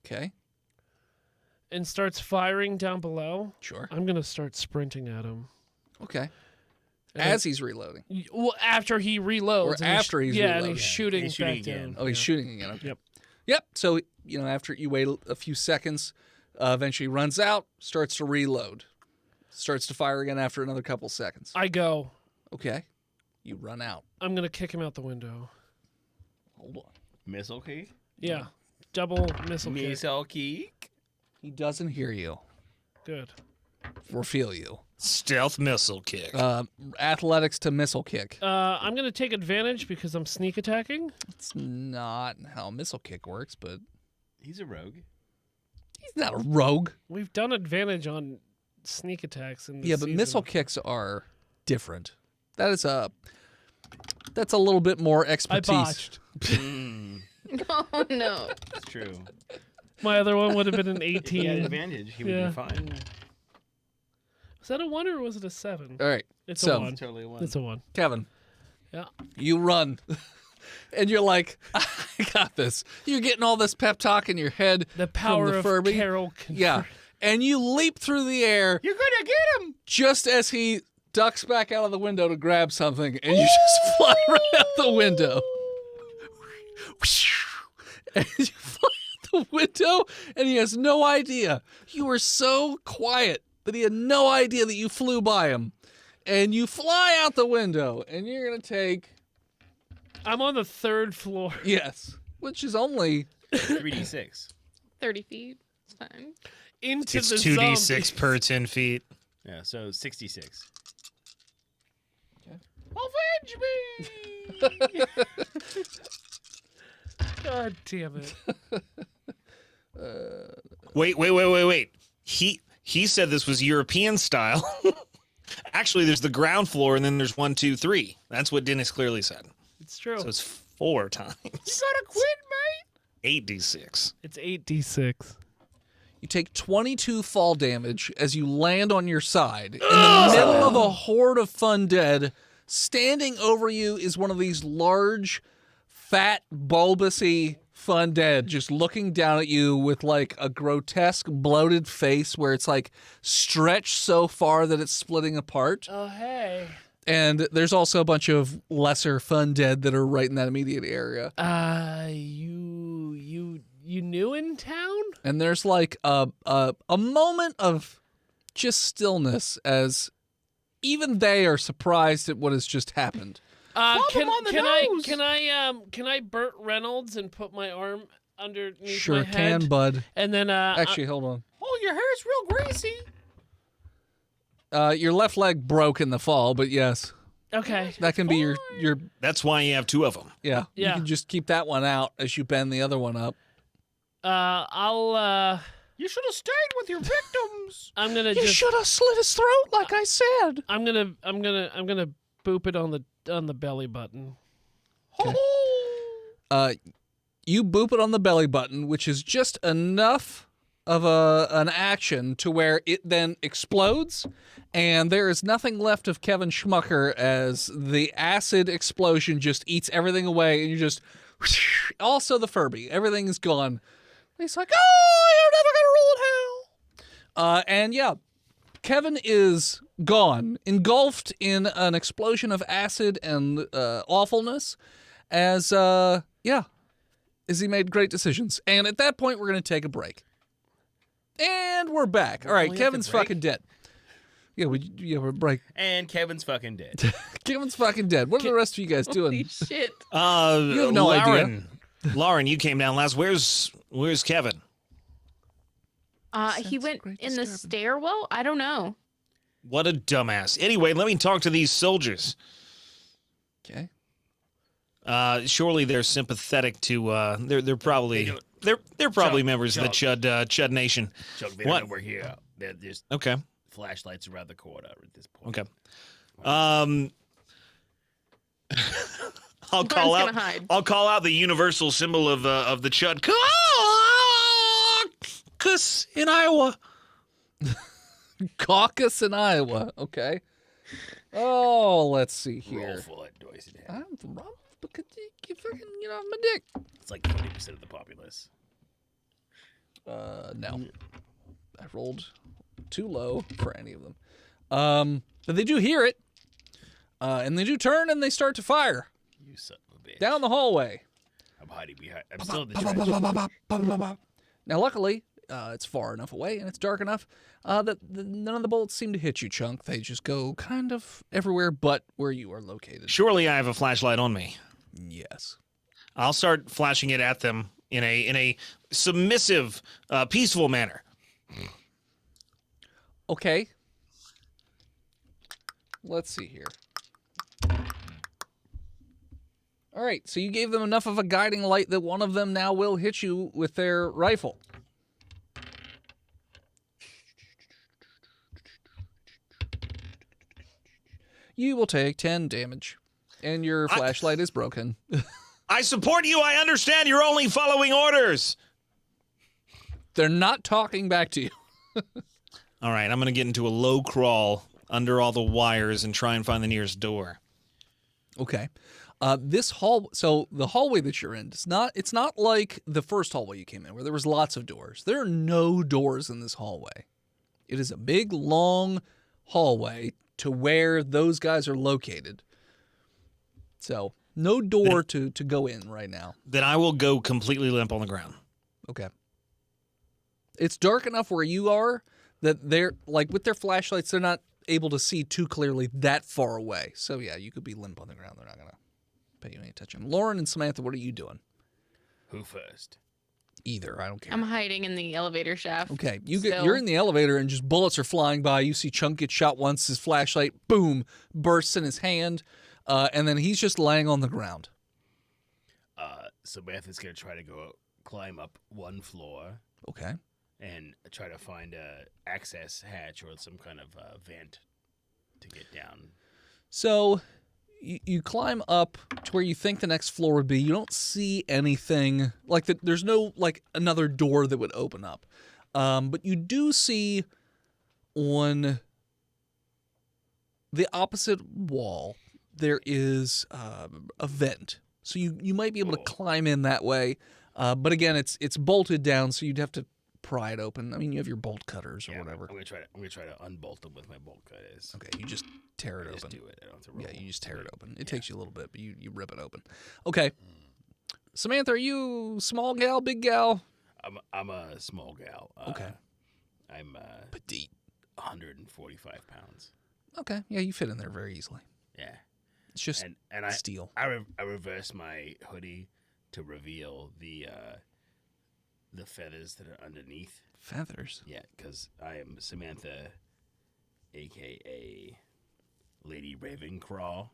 Okay. and starts firing down below, Sure. I'm gonna start sprinting at him. Okay. And As he's reloading. Well, after he reloads. Or and after he's yeah, and reloading. he's shooting He's shooting back again. down. Oh, he's Yeah. shooting again. Okay. Yep. Yep. So, you know, after you wait a few seconds, eventually runs out, starts to reload. Starts to fire again after another couple seconds. I go. Okay. You run out. I'm gonna kick him out the window. Hold on. Missile key? Yeah. Double missile kick. Missile key? He doesn't hear you Good. or feel you. Stealth missile kick. Athletics to missile kick. I'm gonna take advantage because I'm sneak attacking. It's not how a missile kick works, but He's a rogue. he's not a rogue. We've done advantage on sneak attacks in this Yeah, but season. missile kicks are different. That's a little bit more I expertise. botched. Oh no. It's true. My other one would have been an If he had 18. advantage, he would Yeah. be fine. Was that a 1 or was it a 7? All right, It's so- a 1. Totally one. It's a 1. Kevin, Yeah. you run. And you're like, I got this. You're getting all this pep talk in your head. The power from the of Furby. Carol. Yeah. And you leap through the air You're gonna get him. just as he ducks back out of the window to grab something, and you just fly right out the window. And you fly out the window, and he has no idea. You were so quiet that he had no idea that you flew by him. And you fly out the window, and you're going to take, I'm on the 3rd floor. yes, which is only 3d6. 30 feet. It's fine. Into It's the 2d6 zombie. per 10 feet. Yeah, so 66. Avenge me. God damn it. Wait. He said this was European style. Actually, there's the ground floor, and then there's 1, 2, 3. That's what Dennis clearly said. It's true. So it's 4 times. You gotta quit, mate. 8d6. It's 8d6. You take 22 fall damage as you land on your side. In the middle of a horde of fundead, standing over you is one of these large, fat, bulbousy fundead just looking down at you with like a grotesque, bloated face where it's like stretched so far that it's splitting apart. Oh, hey. And there's also a bunch of lesser fundead that are right in that immediate area. You new in town? And there's like a moment of just stillness as even they are surprised at what has just happened. Can him on the nose. can I Burt Reynolds and put my arm underneath Sure my head? can, bud. And then Actually, hold on. Oh, your hair's real greasy. Your left leg broke in the fall, but yes, okay. that can be your That's why you have 2 of them. yeah. You Yeah. can just keep that one out as you bend the other one up. I'll You should have stayed with your victims. I'm gonna You just should have slit his throat, like I said. I'm gonna boop it on the belly button. You boop it on the belly button, which is just enough of an action to where it then explodes, and there is nothing left of Kevin Schmucker as the acid explosion just eats everything away, and you just also the Furby, everything is gone. And he's like, "Oh, you're never gonna rule in hell." And yeah, Kevin is gone, engulfed in an explosion of acid and awfulness as he made great decisions. And at that point, we're going to take a break. And we're back. All right, only have to Kevin's break? fucking dead. We're break. And Kevin's fucking dead. Kevin's fucking dead. What are the rest of you guys Holy doing? shit. You have no idea. Lauren, you came down last. Where's Kevin? He went great in the disturbance. stairwell? I don't know. What a dumbass. Anyway, let me talk to these soldiers. Okay. Surely they're sympathetic to. They're probably they're probably Chuck, members of the Chud Nation. Chuck, they What? don't know we're here. There's Okay. flashlights around the corner at this point. Okay. I'll call gonna out. hide. I'll call out the universal symbol of the Chud. Caucus in Iowa. Caucus in Iowa. Okay. Oh, let's see Roll here. for it, Doyce. I'm because you fucking get off my dick. It's like 40% of the populace. No. I rolled too low for any of them. But they do hear it. And they do turn and they start to fire You son of a bitch. down the hallway. I'm hiding behind. I'm still in the trench. Now, luckily, it's far enough away and it's dark enough that none of the bullets seem to hit you, Chunk. They just go kind of everywhere but where you are located. Surely I have a flashlight on me. Yes. I'll start flashing it at them in a submissive, peaceful manner. Okay. Let's see here. All right, so you gave them enough of a guiding light that one of them now will hit you with their rifle. You will take 10 damage, and your flashlight is broken. I support you. I understand. You're only following orders. They're not talking back to you. All right, I'm going to get into a low crawl under all the wires and try and find the nearest door. Okay. So the hallway that you're in, it's not like the first hallway you came in where there was lots of doors. There are no doors in this hallway. It is a big, long hallway to where those guys are located. So no door to go in right now. Then I will go completely limp on the ground. Okay. It's dark enough where you are that they're, like, with their flashlights, they're not able to see too clearly that far away. So yeah, you could be limp on the ground. They're not going to pay you any attention. Lauren and Samantha, what are you doing? Who first? Either. I don't care. I'm hiding in the elevator shaft. Okay, still. you're in the elevator and just bullets are flying by. You see Chunk get shot once. His flashlight, boom, bursts in his hand, and then he's just laying on the ground. Samantha's gonna try to go climb up one floor Okay. and try to find a access hatch or some kind of vent to get down. So you climb up to where you think the next floor would be. You don't see anything like that. There's no like another door that would open up, but you do see on the opposite wall there is a vent. So you might be able to climb in that way, but again, it's bolted down, so you'd have to pry it open. I mean, you have your bolt cutters or whatever. I'm gonna try to unbolt them with my bolt cutters. Okay, you just tear it I just open. do it. I don't have to roll. Yeah, you just tear it open. It takes you a little bit, but you rip it open. Okay. Samantha, are you small gal, big gal? I'm a small gal. Okay. I'm Petite. 145 pounds. Okay. Yeah, you fit in there very easily. Yeah. It's just And I steel. I reverse my hoodie to reveal the feathers that are underneath. Feathers. Yeah, because I am Samantha, a.k.a. Lady Ravenclaw.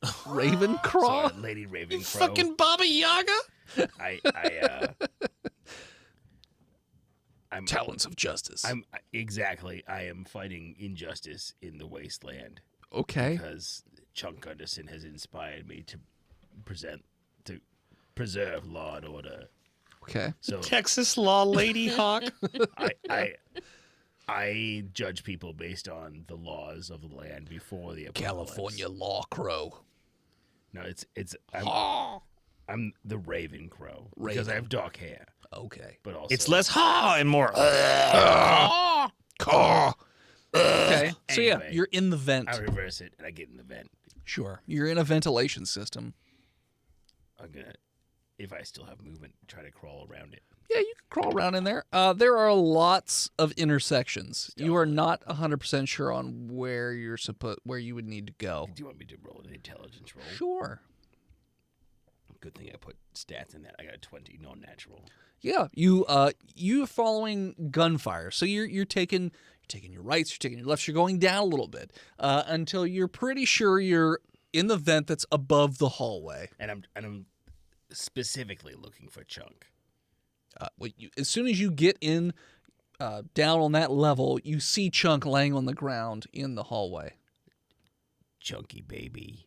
Ravenclaw? Sorry, Lady Ravenclaw. Fucking Baba Yaga? I'm Talents of justice. I am fighting injustice in the wasteland Okay. because Chunk Gunderson has inspired me to preserve law and order. Okay. So Texas Law Lady Hawk. I judge people based on the laws of the land before the apocalypse. California Law Crow. No, I'm the Raven Crow because I have dark hair, Okay. but also It's less ha and more. Caw. Okay. So yeah, Anyway, you're in the vent. I reverse it and I get in the vent. Sure. You're in a ventilation system. I'm gonna, if I still have movement, try to crawl around it. Yeah, you can crawl around in there. There are lots of intersections. You are not 100% sure on where where you would need to go. Do you want me to roll an intelligence roll? Sure. Good thing I put stats in that. I got a 20 non-natural. Yeah, you're following gunfire. So you're taking your rights, you're taking your lefts, you're going down a little bit until you're pretty sure you're in the vent that's above the hallway. And I'm specifically looking for Chunk. As soon as you get in down on that level, you see Chunk laying on the ground in the hallway. Chunky baby.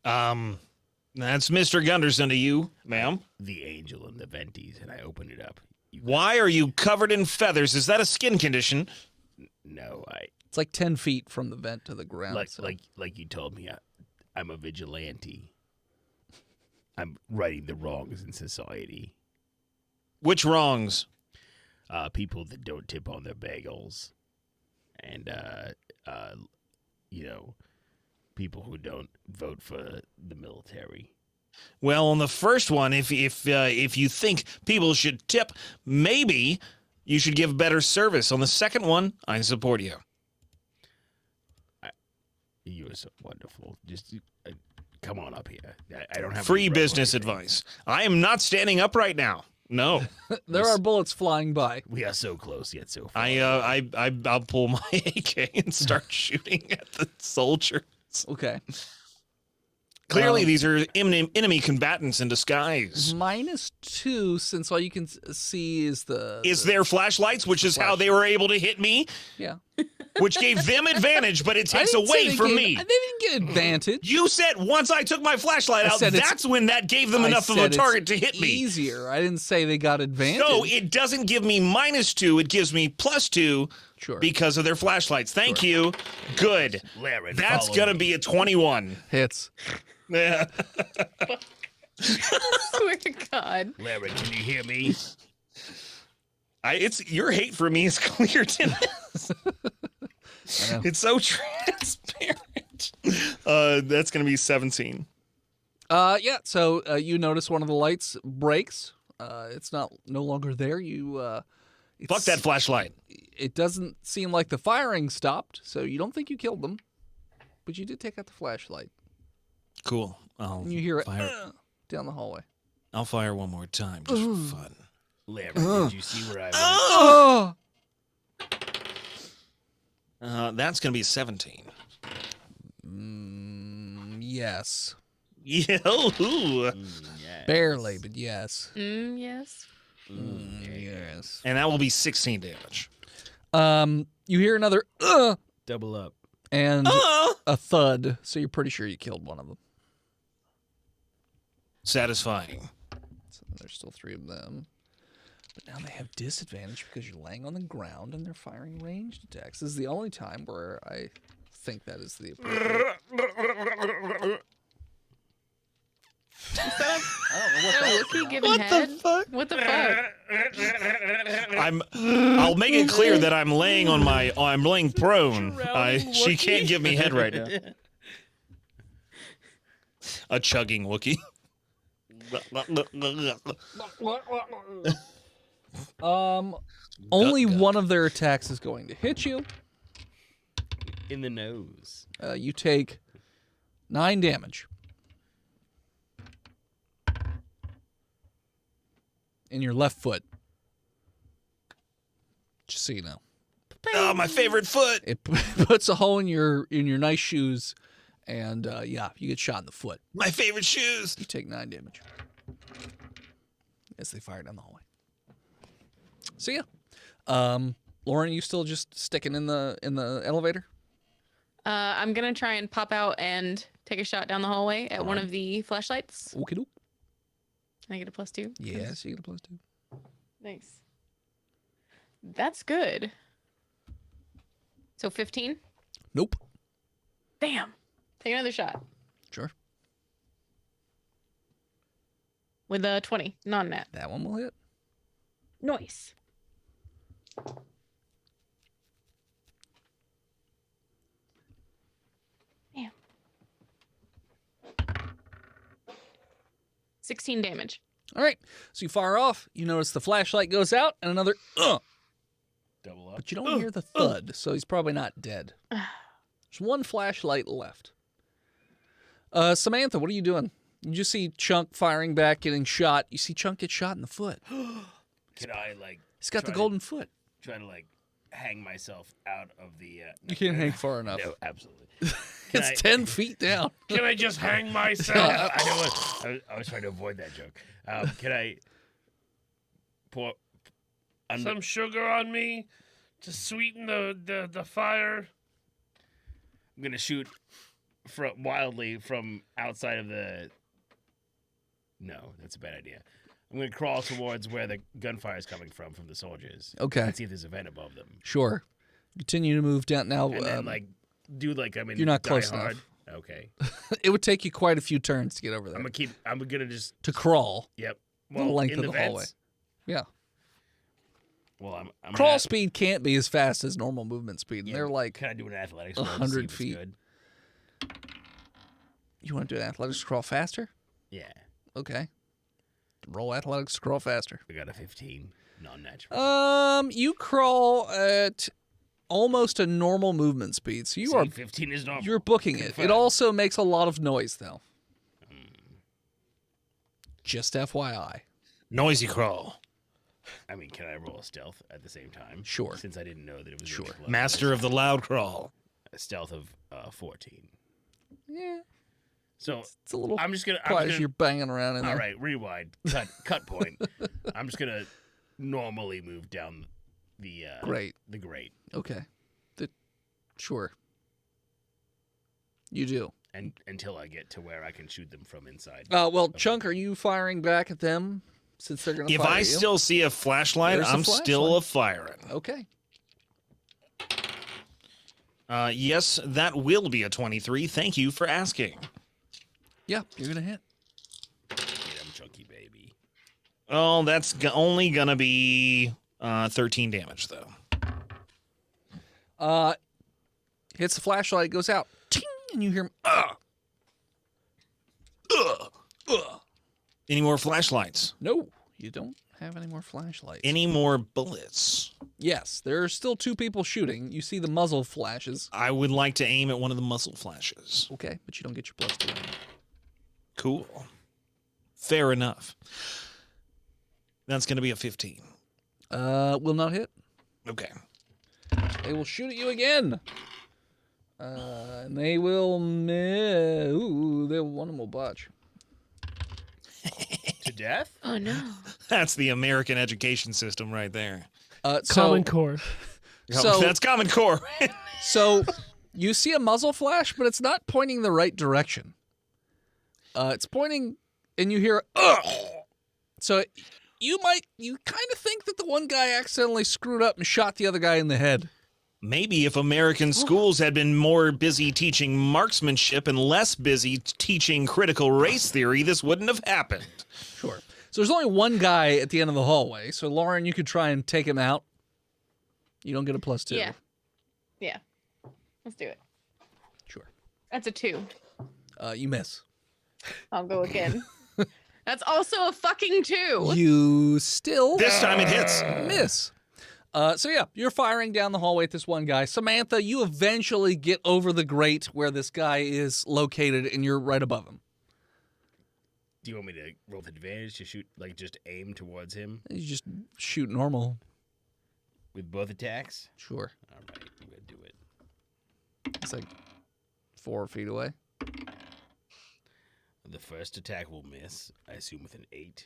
That's Mr. Gunderson to you, ma'am. The angel in the venties, and I open it up. Why are you covered in feathers? Is that a skin condition? No, It's like 10 feet from the vent to the ground. like you told me, I'm a vigilante. I'm righting the wrongs in society. Which wrongs? People that don't tip on their bagels, and people who don't vote for the military. Well, on the first one, if you think people should tip, maybe you should give better service. On the second one, I support you. You are so wonderful. Just come on up here. I don't have Free any business rebel advice. I am not standing up right now. No. There are bullets flying by. We are so close yet so far. I'll pull my AK and start shooting at the soldiers. Okay. Clearly, these are enemy combatants in disguise. -2, since all you can see is Is their flashlights, which is how they were able to hit me, yeah. which gave them advantage, but it I takes didn't say away they from gave- me. They didn't get advantage. You said once I took my flashlight I out, said it's- that's when that gave them I enough of a said it's target to hit me. Easier. I didn't say they got advantage. No, it doesn't give me -2. It gives me +2 Sure. because of their flashlights. Thank you. Good. Larry, That's follow going to me. be a 21. Hits. Yeah. Swear to God. Larry, can you hear me? It's your hate for me is clear to me. know. It's so transparent. That's going to be 17. Yeah. So you notice one of the lights breaks. It's no longer there. Fuck that flashlight. It doesn't seem like the firing stopped, so you don't think you killed them, but you did take out the flashlight. Cool. And you hear it fire. down the hallway. I'll fire one more time just for fun. Larry, did you see where I went? Oh! That's going to be 17. Yes. Yeah. Ooh. Yeah. Barely, but yes. Yes. Yes. And that will be 16 damage. You hear another Double up. and a thud, so you're pretty sure you killed one of them. Satisfying. So there's still 3 of them. But now they have disadvantage because you're laying on the ground and they're firing ranged attacks. This is the only time where I think that is the appropriate. Wookie giving head? What the fuck? I'll make it clear that I'm laying prone. She can't give me head right now. A chugging Wookiee. Only one of their attacks is going to hit you. In the nose. You take 9 damage. In your left foot. Just so you know. Oh, my favorite foot. It puts a hole in your nice shoes, and yeah, you get shot in the foot. My favorite shoes. You take 9 damage. As they fire down the hallway. So yeah. Lauren, you still just sticking in the elevator? I'm gonna try and pop out and take a shot down the hallway at one of the flashlights. Okie doke. Can I get a +2? Yes, you get a +2. Nice. That's good. So 15? Nope. Damn. Take another shot. Sure. With a 20, non-net. That one will hit. Nice. 16 damage. All right. So you fire off. You notice the flashlight goes out and another Double up. but you don't hear the thud, so he's probably not dead. There's one flashlight left. Samantha, what are you doing? You just see Chunk firing back, getting shot. You see Chunk get shot in the foot. Can I like? He's got the try golden foot. Try to like hang myself out of the. You can't hang far enough. No, absolutely. It's 10 feet down. Can I just hang myself? I know what. I was trying to avoid that joke. Can I pour Some sugar on me to sweeten the fire. I'm gonna shoot wildly from outside of the. No, that's a bad idea. I'm gonna crawl towards where the gunfire is coming from the soldiers. Okay. And see if there's a vent above them. Sure. Continue to move down. Now, And then like do like I'm in. you're not Die close Hard. enough. Okay. it would take you quite a few turns to get over there. I'm gonna just. To crawl. Yep. The length in of the vents? hallway. Yeah. Well, I'm Crawl gonna- speed can't be as fast as normal movement speed. And Yeah, they're like, Can I do an athletics roll to see 100 if it's feet. good? you want to do an athletics to crawl faster? Yeah. Okay. Roll athletics to crawl faster. I got a 15, non-natural. You crawl at almost a normal movement speed. So See, 15 is normal. you're booking it. It Confirmed. also makes a lot of noise though. Just FYI. Noisy crawl. I mean, can I roll a stealth at the same time? Sure. Since I didn't know that it was Sure. gonna be Master of the loud crawl. a stealth of 14. Yeah. So It's a little I'm just gonna. quiet as you're banging around in there. All right, rewind. Cut point. I'm just gonna normally move down the Great. The grate, Okay. Sure. You do. and until I get to where I can shoot them from inside. Well, Chunk, are you firing back at them since they're going to If fire I you? still see a flashlight, There's a I'm still a firing. Okay. Yes, that will be a 23. Thank you for asking. Yeah, you're going to hit. Get 'em, chunky baby. Oh, that's only going to be 13 damage, though. Hits the flashlight, goes out. Ting, and you hear him. Any more flashlights? No, you don't have any more flashlights. Any more bullets? Yes, there are still two people shooting. You see the muzzle flashes. I would like to aim at one of the muzzle flashes. Okay, but you don't get your +2. Cool. Fair enough. That's going to be a 15. Will not hit. Okay. They will shoot at you again. And they will miss. Ooh, one of them will botch. To death? Oh no. That's the American education system right there. Common Core. So- That's Common Core. So you see a muzzle flash, but it's not pointing the right direction. It's pointing, and you hear, ugh! So you kind of think that the one guy accidentally screwed up and shot the other guy in the head. Maybe if American schools had been more busy teaching marksmanship and less busy teaching critical race theory, this wouldn't have happened. Sure. So there's only one guy at the end of the hallway. So Lauren, you could try and take him out. You don't get a +2. Yeah. Yeah. Let's do it. Sure. That's a 2. You miss. I'll go again. That's also a fucking 2. You still This time it hits. miss. So yeah, you're firing down the hallway at this one guy. Samantha, you eventually get over the grate where this guy is located, and you're right above him. Do you want me to roll with advantage to shoot, like just aim towards him You just shoot normal. with both attacks? Sure. All right, I'm gonna do it. It's like 4 feet away. The first attack will miss, I assume, with an 8.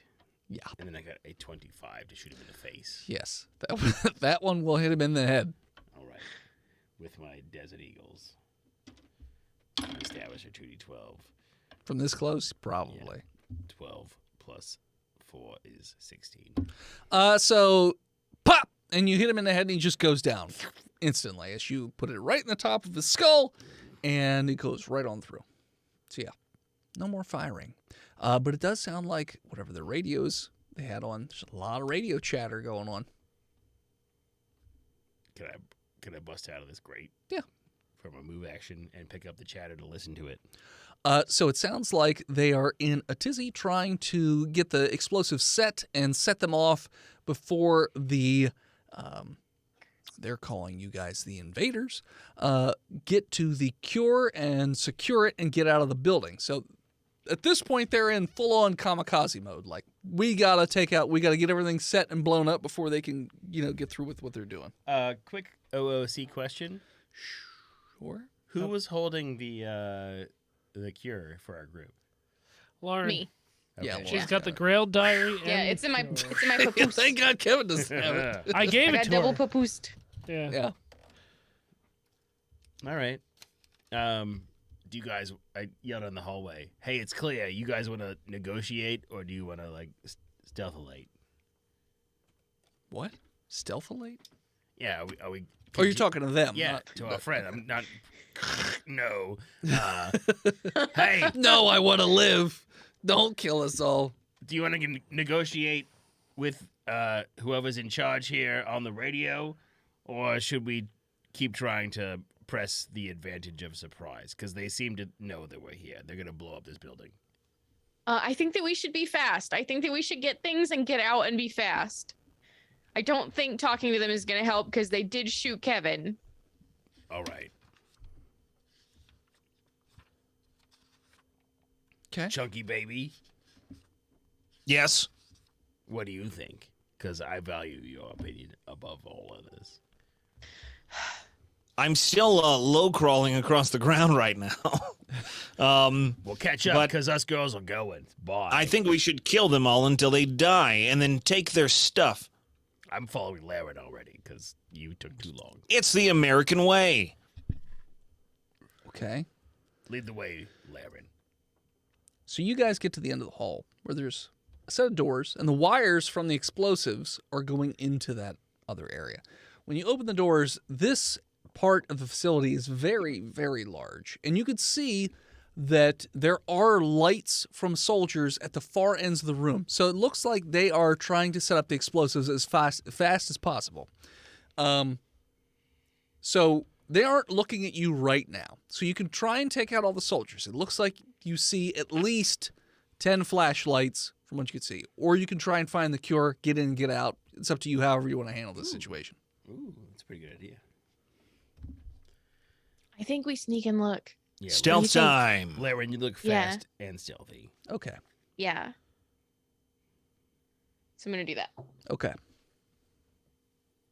Yeah. And then I got a 25 to shoot him in the face. Yes. That one will hit him in the head. All right. With my Desert Eagles. My stab is for 2d12. From this close? Probably. 12 plus 4 is 16. So pop! And you hit him in the head and he just goes down instantly as you put it right in the top of his skull and it goes right on through. So yeah, no more firing. But it does sound like whatever the radios they had on, there's a lot of radio chatter going on. Can I bust out of this grate? Yeah. From a move action and pick up the chatter to listen to it? So it sounds like they are in a tizzy trying to get the explosives set and set them off before the, they're calling you guys the invaders, get to the cure and secure it and get out of the building. So at this point, they're in full-on kamikaze mode. Like, we got to get everything set and blown up before they can, get through with what they're doing. Quick OOC question. Sure. Who was holding the cure for our group? Lauren. Me. Yeah, Okay. She's got the Grail diary. Yeah, and it's in my cure. it's in my Yeah, papoose. thank God Kevin doesn't have it. I gave I it got to double her. papoosed. Yeah. Yeah. All right. Do you guys? I yelled in the hallway. Hey, it's clear. You guys want to negotiate, or do you want to stealthilate? What? Stealthilate? Yeah. Are we Oh, you're talking to them. Yeah, not- to our friend. I'm not. No. Hey, No, I want to live. Don't kill us all. do you want to negotiate with whoever's in charge here on the radio, or should we keep trying to press the advantage of surprise? Because they seem to know that we're here. They're gonna blow up this building. I think that we should be fast. I think that we should get things and get out and be fast. I don't think talking to them is going to help because they did shoot Kevin. All right. Okay. Chunky baby, Yes. what do you think? Because I value your opinion above all of this. I'm still low crawling across the ground right now. We'll catch up But- because us girls are going. Bye. I think we should kill them all until they die and then take their stuff. I'm following Laren already because you took too long. It's the American way. Okay. Lead the way, Laren. So you guys get to the end of the hall where there's a set of doors, and the wires from the explosives are going into that other area. When you open the doors, this part of the facility is very, very large, and you could see that there are lights from soldiers at the far ends of the room. So it looks like they are trying to set up the explosives as fast as possible. So they aren't looking at you right now. So you can try and take out all the soldiers. It looks like you see at least 10 flashlights from what you can see. Or you can try and find the cure, get in and get out. It's up to you however you want to handle this situation. Ooh, that's a pretty good idea. I think we sneak and look. Yeah, Stealth think? time. Laren, you look Yeah. fast and stealthy. Okay. Yeah. So I'm going to do that. Okay.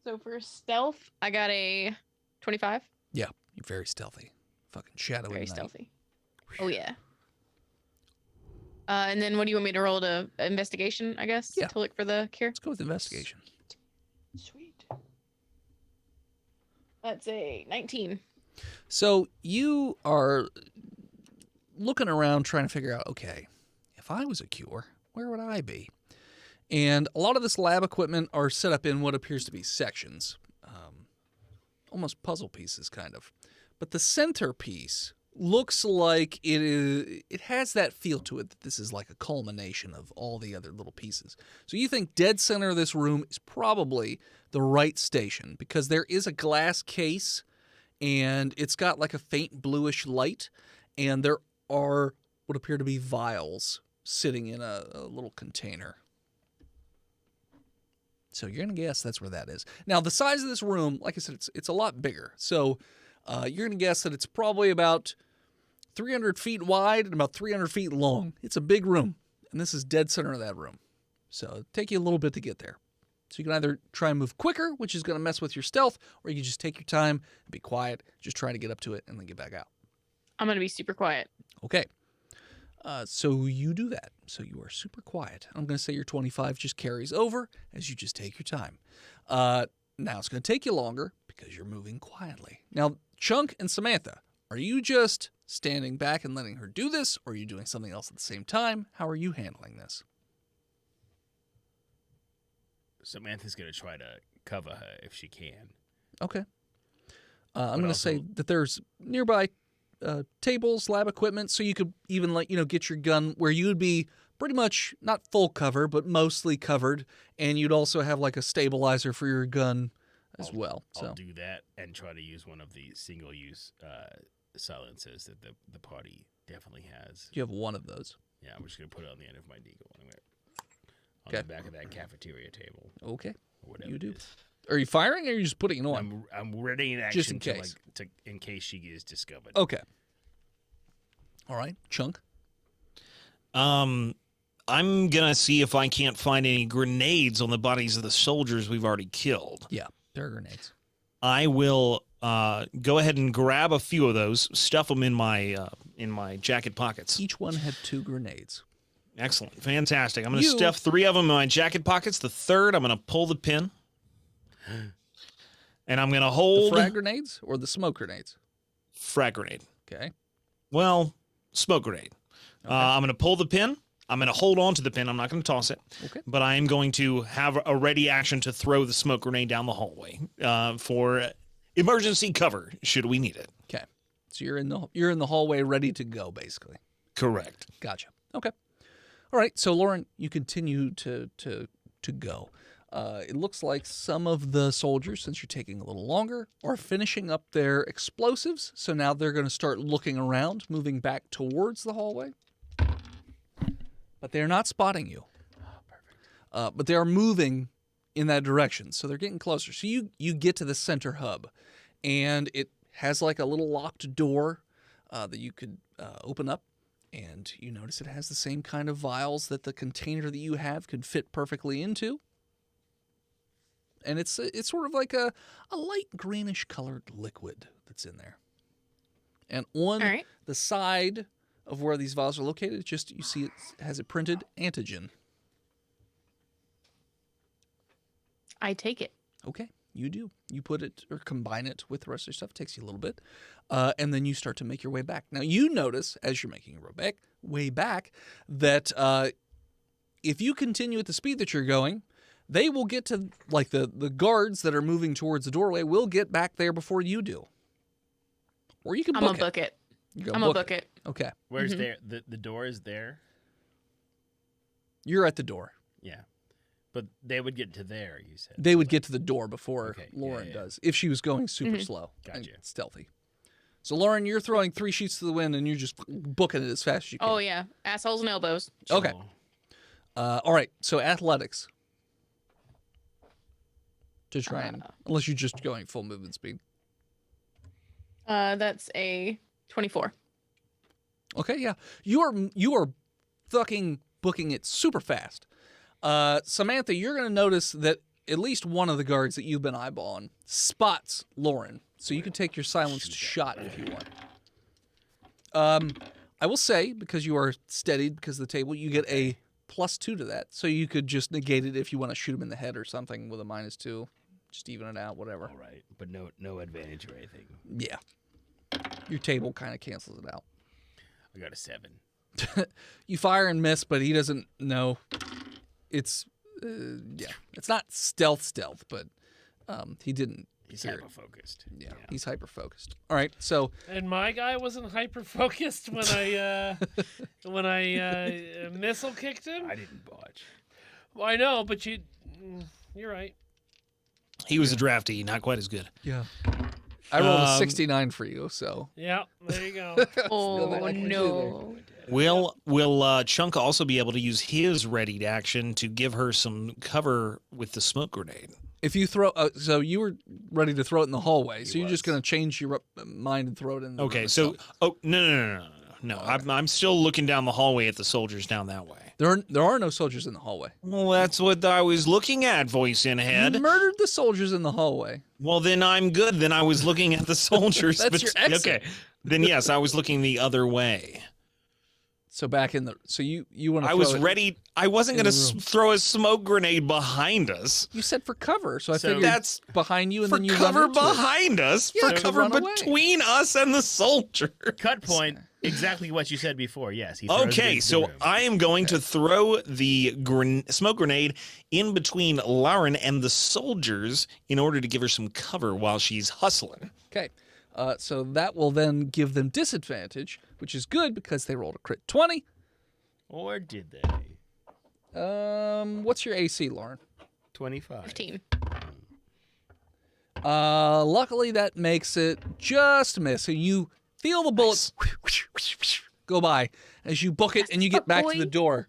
So for stealth, I got a 25. Yeah, you're very stealthy. Fucking shadow Very at night. stealthy. Oh, yeah. And then what do you want me to roll to investigation, I guess? Yeah. To look for the cure? Let's go with investigation. Sweet. That's a 19. So you are looking around trying to figure out, okay, if I was a cure, where would I be? And a lot of this lab equipment are set up in what appears to be sections, almost puzzle pieces, kind of. But the centerpiece looks like it has that feel to it that this is like a culmination of all the other little pieces. So you think dead center of this room is probably the right station because there is a glass case and it's got like a faint bluish light, and there are what appear to be vials sitting in a little container. So you're going to guess that's where that is. Now, the size of this room, like I said, it's a lot bigger. So you're going to guess that it's probably about 300 feet wide and about 300 feet long. It's a big room, and this is dead center of that room. So it'll take you a little bit to get there. So you can either try and move quicker, which is going to mess with your stealth, or you can just take your time and be quiet, just try to get up to it and then get back out. I'm going to be super quiet. Okay. So you do that. So you are super quiet. I'm going to say your 25 just carries over as you just take your time. Now it's going to take you longer because you're moving quietly. Now, Chunk and Samantha, are you just standing back and letting her do this, or are you doing something else at the same time? How are you handling this? Samantha's going to try to cover her if she can. Okay. I'm going to also- say that there's nearby tables, lab equipment, so you could even get your gun where you would be pretty much not full cover, but mostly covered, and you'd also have like a stabilizer for your gun as well. I'll So do that and try to use one of the single-use silencers that the party definitely has. You have one of those. Yeah, I'm just gonna put it on the end of my deagle. Anyway, on Okay. the back of that cafeteria table. Okay. Or whatever You do. it is. Are you firing or are you just putting it on? I'm ready in action Just in case. in case she is discovered. Okay. All right. Chunk. I'm gonna see if I can't find any grenades on the bodies of the soldiers we've already killed. Yeah. There are grenades. I will go ahead and grab a few of those, stuff them in my jacket pockets. Each one had 2 grenades. Excellent, fantastic. I'm going to You- stuff 3 of them in my jacket pockets. The third, I'm going to pull the pin, and I'm going to The hold frag grenades or the smoke grenades? frag grenade. Okay. Well, smoke grenade. I'm going to pull the pin. I'm going to hold on to the pin. I'm not going to toss it. Okay. But I am going to have a ready action to throw the smoke grenade down the hallway for emergency cover should we need it. Okay. So you're in the hallway ready to go, basically. Correct. Gotcha. Okay. All right. So Lauren, you continue to go. It looks like some of the soldiers, since you're taking a little longer, are finishing up their explosives. So now they're going to start looking around, moving back towards the hallway. But they're not spotting you. But they are moving in that direction. So they're getting closer. So you get to the center hub, and it has like a little locked door that you could open up. And you notice it has the same kind of vials that the container that you have could fit perfectly into. And it's sort of like a light greenish colored liquid that's in there. And on All right. the side of where these vials are located, just you see it has it printed antigen. I take it. Okay, you do. You put it or combine it with the rest of your stuff. It takes you a little bit. And then you start to make your way back. Now, you notice as you're making your way back that if you continue at the speed that you're going, they will get to, like, the guards that are moving towards the doorway will get back there before you do. Or you can I'm book gonna it. book it. You go I'm gonna book it. Okay. Where's there? The door is there. You're at the door. Yeah, but they would get to there. You said They would get to the door before Okay, yeah, Lauren yeah. does, if she was going super slow and Gotcha. stealthy. So, Lauren, you're throwing 3 sheets to the wind, and you're just booking it as fast as you can. Oh yeah, assholes and elbows. Okay. Oh, All right. So, athletics. To try and, unless you're just going full movement speed. That's a 24. Okay, yeah. You are fucking booking it super fast. Samantha, you're going to notice that at least one of the guards that you've been eyeballing spots Lauren. So you can take your silenced shot if you want. I will say, because you are steadied because of the table, you get a +2 to that. So you could just negate it if you want to shoot him in the head or something with a -2. Just even it out, whatever. all right, but no advantage or anything. Yeah. Your table kind of cancels it out. I got a 7. You fire and miss, but he doesn't know. It's, yeah. It's not stealth, but he didn't He's hear it. hyper focused. Yeah, he's hyper-focused. All right, so And my guy wasn't hyper focused when I missile kicked him. I didn't botch. Well, I know, but you're right. He was a draftee, not quite as good. yeah. I rolled a Um, 69 for you, so. Yeah, there you go. Oh that like no. Will Chunk also be able to use his readied action to give her some cover with the smoke grenade? If you throw, so you were ready to throw it in the hallway, so you're just was. going to change your mind and throw it in the room Okay, so itself. no. I'm still looking down the hallway at the soldiers down that way. There are no soldiers in the hallway. Well, that's what I was looking at, voice in You head. murdered the soldiers in the hallway. Well, then I'm good. Then I was looking at the soldiers. That's your exit. Okay, then yes, I was looking the other way. So back in the, so you want to I was ready. I wasn't in going to the room. throw a smoke grenade behind us. You said for cover, so I So figured that's behind you and For then you cover run into it. behind us. Yeah, For to cover run away. between us and the soldier. Cut point. Exactly what you said before. Yes. He throws it Okay, into the so room. I am going to throw the smoke grenade in between Lauren and the soldiers in order to give her some cover while she's hustling. Okay. So that will then give them disadvantage, which is good because they rolled a crit 20. Or did they? What's your AC, Lauren? 25. 15. Luckily that makes it just miss. And you feel the bullet go by as you book it and you get back to the door.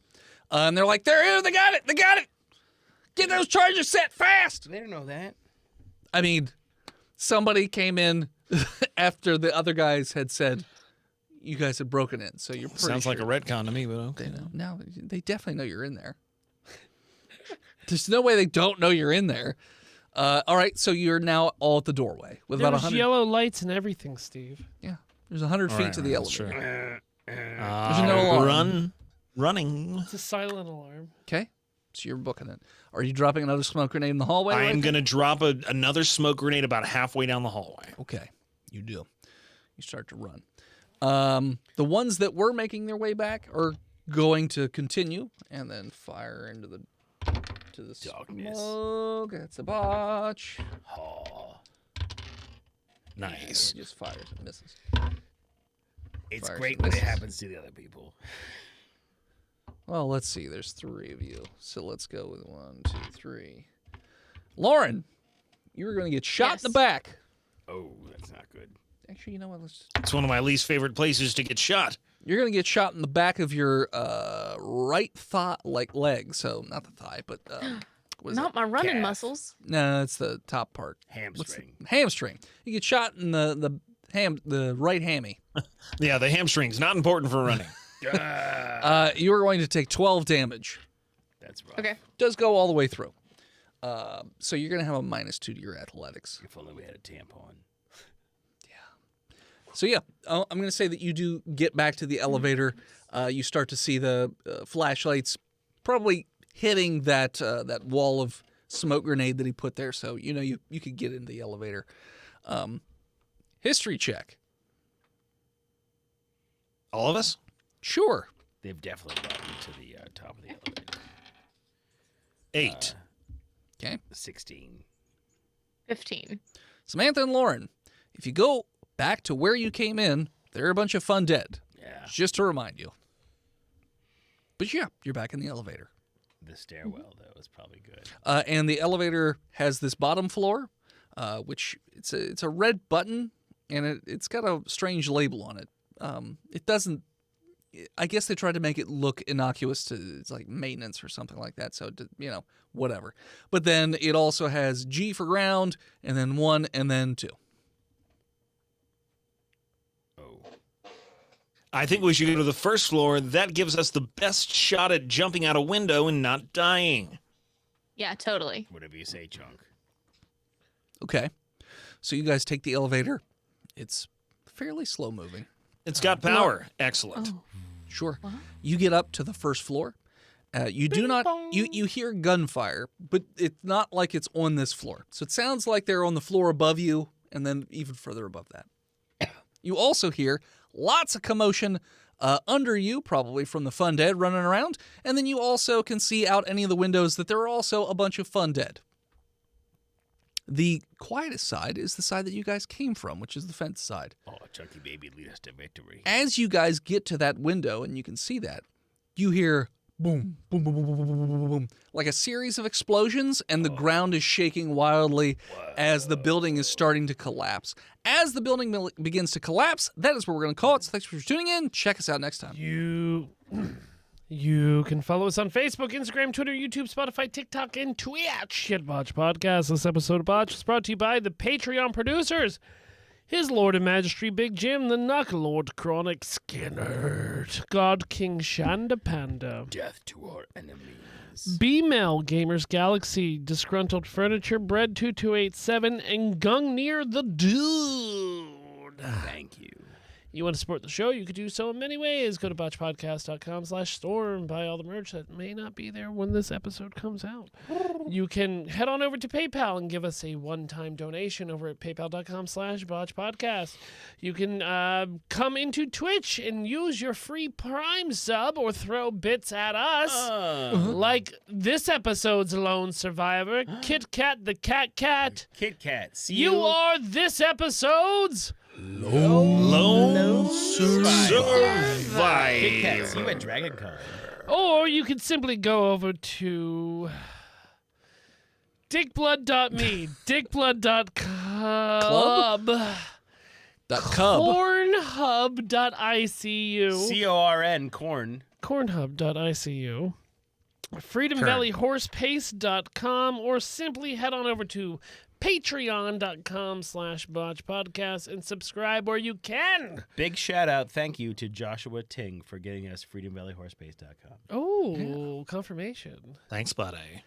And they're like, they're here, they got it. Get those charges set fast. They don't know that. I mean, somebody came in after the other guys had said you guys had broken in, so you're pretty Sounds sure like a retcon to me, but okay. they know. No, they definitely know you're in there. There's no way they don't know you're in there. All right, so you're now all at the doorway with There about was 100. yellow lights and everything, Steve. Yeah, there's 100 feet to the that's elevator. true. There's no alarm. Running. It's a silent alarm. Okay, so you're booking it. Are you dropping another smoke grenade in the hallway? I right am there? going to drop another smoke grenade about halfway down the hallway. Okay, you do. You start to run. The ones that were making their way back are going to continue and then fire into the Darkness. smoke. That's a botch. Oh, Nice. It just fires and misses. it's Fires great and when it misses. happens to the other people. Well, let's see. There's 3 of you, so let's go with 1, 2, 3. Lauren, you were going to get shot in the Yes. back. Oh, that's not good. Actually, you know what? It's one of my least favorite places to get shot. You're going to get shot in the back of your right thigh, like leg. So not the thigh, but what is Not it? my running Calf. muscles. No, it's the top part. Hamstring. Hamstring. You get shot in the right hammy. Yeah, the hamstrings, not important for running. You are going to take 12 damage. That's rough. Okay. Does go all the way through. So you're going to have a -2 to your athletics. If only we had a tampon. So yeah, I'm going to say that you do get back to the elevator. You start to see the flashlights probably hitting that wall of smoke grenade that he put there. So you know you could get into the elevator. History check. All of us? Sure. They've definitely brought me to the top of the elevator. 8. Okay. 16. 15. Samantha and Lauren, if you go back to where you came in, there are a bunch of fundead. Yeah. Just to remind you. But yeah, you're back in the elevator. The stairwell, though, is probably good. And the elevator has this bottom floor, which it's a red button, and it's got a strange label on it. It doesn't. I guess they tried to make it look innocuous to it's like maintenance or something like that. So whatever. But then it also has G for ground, and then 1, and then 2. Oh. I think we should go to the first floor. That gives us the best shot at jumping out a window and not dying. Yeah, totally. Whatever you say, Chunk. Okay. So you guys take the elevator. It's fairly slow moving. It's got power. Excellent. Oh. Sure. You get up to the first floor. You do not you hear gunfire, but it's not like it's on this floor. So it sounds like they're on the floor above you and then even further above that. You also hear lots of commotion under you, probably from the fundead running around, and then you also can see out any of the windows that there are also a bunch of fundead. The quietest side is the side that you guys came from, which is the fence side. Oh, Chunky baby, lead us to victory. As you guys get to that window, and you can see that, you hear boom, boom, boom, boom, boom, boom, boom, boom, boom, like a series of explosions, and the ground is shaking wildly as the building is starting to collapse. As the building begins to collapse, that is where we're going to call it. So thanks for tuning in. Check us out next time. You can follow us on Facebook, Instagram, Twitter, YouTube, Spotify, TikTok, and Twitch at Botched Podcast. This episode of Botched is brought to you by the Patreon producers. His Lord and Majesty Big Jim, the Knuckle Lord Chronic Skinnerd, God King Shanda Panda, Death to our enemies. B-Mel Gamers Galaxy, Disgruntled Furniture, Bread 2287, and Gungnir the Dude. Thank you. You want to support the show? You could do so in many ways. Go to botchpodcast.com/store and buy all the merch that may not be there when this episode comes out. You can head on over to PayPal and give us a one-time donation over at paypal.com/botchpodcast. You can come into Twitch and use your free Prime sub or throw bits at us. Like this episode's lone survivor, Kit Kat the Cat Cat. Kit Kat, see You are this episode's Lone Kit Survivor. Kat, see you at Dragon Con. Or you could simply go over to dickblood.me, dickblood.club. Cub. Cornhub.icu. CORN, corn. Cornhub.icu. FreedomValleyHorsePace.com, or simply head on over to patreon.com/botchpodcast and subscribe where you can. Big shout out, thank you to Joshua Ting for getting us freedomvalleyhorsepace.com. Oh, confirmation. Thanks, buddy.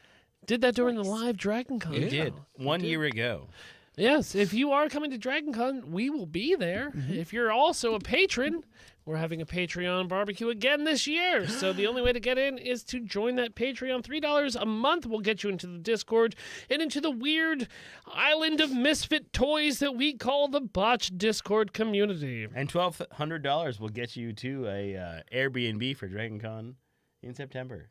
Did that during the live Dragon Con. We did. 1 year ago. Yes, if you are coming to Dragon Con, we will be there. If you're also a patron, we're having a Patreon barbecue again this year. So the only way to get in is to join that Patreon. $3 a month will get you into the Discord and into the weird island of misfit toys that we call the Botched Discord community. And $1,200 will get you to a Airbnb for Dragon Con in September.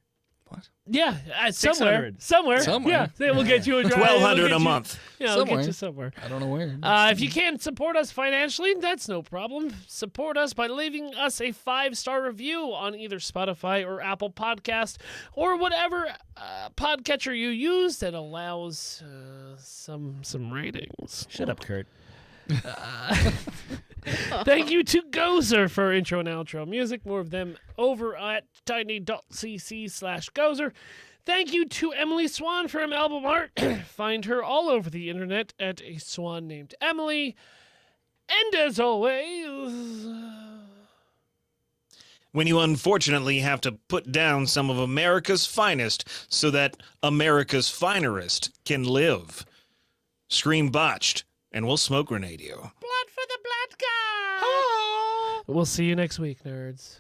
Yeah, somewhere. 600. Somewhere. Yeah, they will get you a drive. $1,200 a month. Yeah, it'll get you somewhere. I don't know where. If you can't support us financially, that's no problem. Support us by leaving us a 5-star review on either Spotify or Apple Podcast or whatever podcatcher you use that allows some ratings. Shut up, Kurt. Thank you to Gozer for intro and outro music. More of them over at tiny.cc/Gozer. Thank you to Emily Swan for album art. Find her all over the internet at a swan named Emily. And as always, When you unfortunately have to put down some of America's finest so that America's finerest can live. Scream Botched, and we'll smoke grenade you. Blood for the blood god. we'll see you next week, nerds.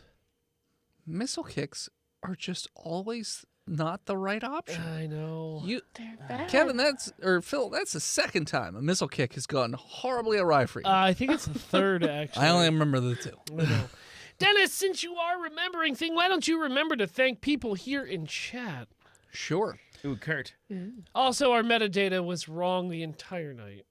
Missile kicks are just always not the right option. I know. They're bad. Kevin, Phil, that's the second time a missile kick has gone horribly awry for you. I think it's the third, actually. I only remember the two. I know. Dennis, since you are remembering thing, why don't you remember to thank people here in chat? Sure. Ooh, Kurt. Also, our metadata was wrong the entire night.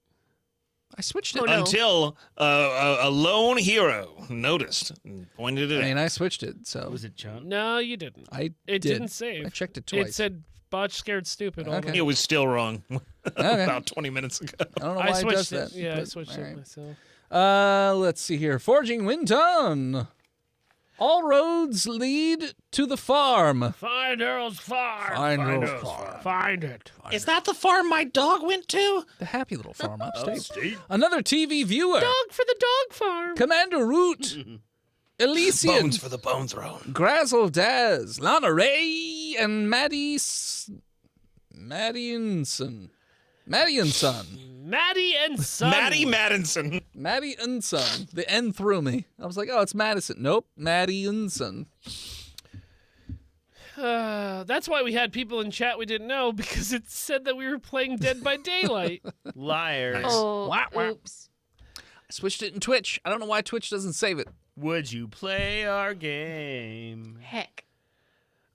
I switched it. Oh, no. Until a lone hero noticed and pointed it I mean, out. I switched it, so Was it Chunk? No, you didn't. I It did. didn't save. I checked it twice. It said botch scared stupid. all Okay. the- It was still wrong Okay. about 20 minutes ago. I don't know I why it does switched it. that. Yeah, I but- switched all it right. myself. Let's see here. Forging Winton. All roads lead to the farm. Find Earl's farm. Find Earl's farm. Find it. Is that the farm my dog went to? The happy little farm upstate. Another TV viewer. Dog for the dog farm. Commander Root. Elysian. Bones for the bone throne. Grazzle Daz. Lana Ray. And Maddie and Son. Maddie and Son. Maddie Madison. Maddie and Son. The N threw me. I was like, oh, it's Madison. Nope. Maddie and Son. That's why we had people in chat we didn't know, because it said that we were playing Dead by Daylight. Liars. Oh, Wah, wah. oops. I switched it in Twitch. I don't know why Twitch doesn't save it. Would you play our game? Heck.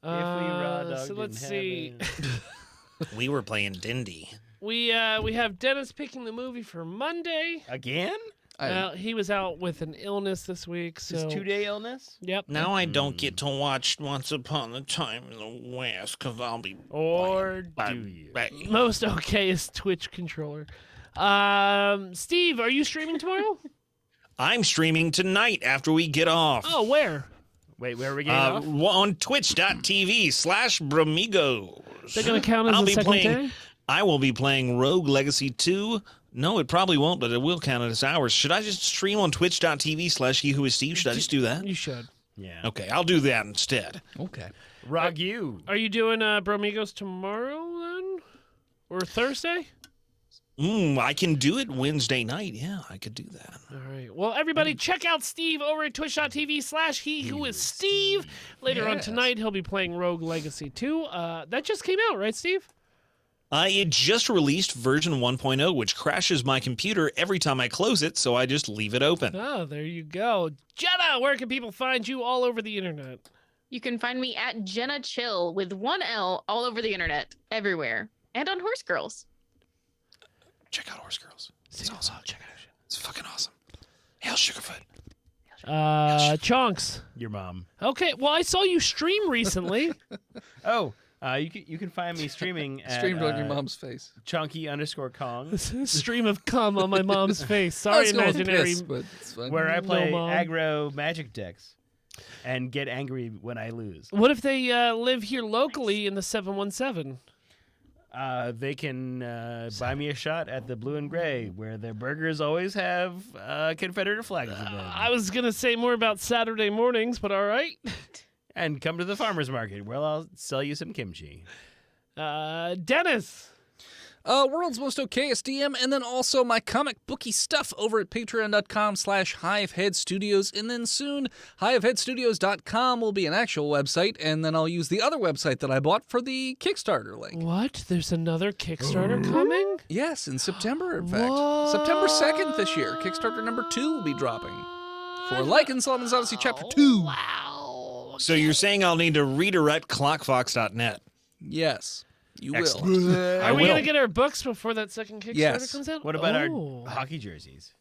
If we raw dogged so let's in see. heaven? We were playing Dindy. We have Dennis picking the movie for Monday. Again? He was out with an illness this week, so His 2-day illness? Yep. Now I don't get to watch Once Upon a Time in the West because I'll be... Or do you? Most okay is Twitch controller. Steve, are you streaming tomorrow? I'm streaming tonight after we get off. Oh, where? Wait, where are we getting off? On twitch.tv/Bramigos. They're gonna count as I'll a be second playing. day? I will be playing Rogue Legacy 2. No, it probably won't, but it will count as hours. Should I just stream on twitch.tv/HeWhoIsSteve? Should I just do that? You should. Yeah. Okay, I'll do that instead. Okay. Rog you. Are you doing Bromigos tomorrow then? Or Thursday? I can do it Wednesday night. Yeah, I could do that. All right. Well, everybody, check out Steve over at twitch.tv/HeWhoIsSteve. Later on Yes. tonight, he'll be playing Rogue Legacy 2. That just came out, right, Steve? It just released version 1.0, which crashes my computer every time I close it, so I just leave it open. Oh, there you go. Jenna, where can people find you all over the internet? You can find me at Jenna Chill with 1 L all over the internet, everywhere, and on Horse Girls. Check out Horse Girls. It's awesome. Check it out. It's fucking awesome. Hail Sugarfoot. Chonks. Your mom. Okay, well, I saw you stream recently. Oh, You can find me streaming at Streamed on your mom's face. Chunky_Kong, Stream of cum on my mom's face. I Sorry, was going imaginary. piss, but it's fine. where I play Mom. aggro magic decks and get angry when I lose. What if they live here locally in the 717? They can buy me a shot at the Blue and Gray, where their burgers always have Confederate flags in them. I was gonna say more about Saturday mornings, but all right. And come to the farmer's market, where I'll sell you some kimchi. Dennis. World's Most Okayest DM, and then also my comic booky stuff over at patreon.com/HiveHeadStudios, and then soon HiveHeadStudios.com will be an actual website, and then I'll use the other website that I bought for the Kickstarter link. What? There's another Kickstarter coming? Yes, in September, in fact. September 2nd this year. Kickstarter number 2 will be dropping for Lycan Solomon's Odyssey Chapter 2. Wow. So you're saying I'll need to redirect clockfox.net. Yes, you will. Excellent. I Are we will. gonna get our books before that second Kickstarter Yes. comes out? What about Oh. our hockey jerseys?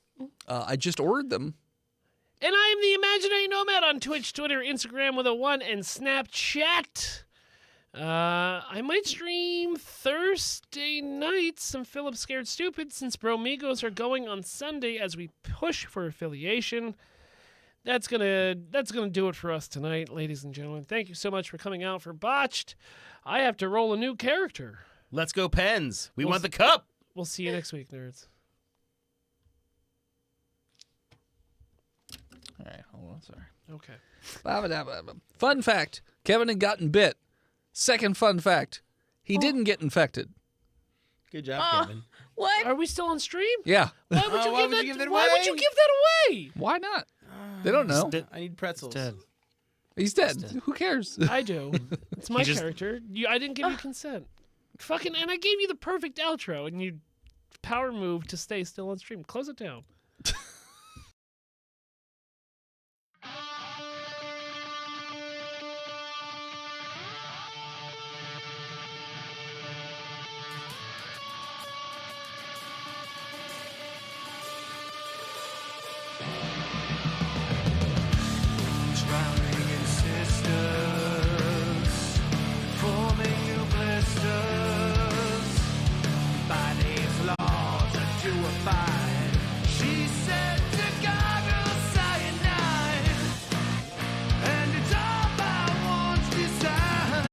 I just ordered them. And I am the Imaginary Nomad on Twitch, Twitter, Instagram with a 1, and Snapchat. I might stream Thursday night some Philip Scared Stupid since Bromigos are going on Sunday as we push for affiliation. That's gonna do it for us tonight, ladies and gentlemen. Thank you so much for coming out for Botched. I have to roll a new character. Let's go Pens. We want the cup. We'll see you next week, nerds. All right, hold on, sorry. Okay. Fun fact, Kevin had gotten bit. Second fun fact, he didn't get infected. Good job, Kevin. What? Are we still on stream? Yeah. Why would you, why give, would that, you give that Why would you away? give that away? Why not? They don't know. I need pretzels. Dead. He's dead. Who cares? I do. It's my just- character. I didn't give you consent. Fucking, and I gave you the perfect outro, and you power move to stay still on stream. Close it down.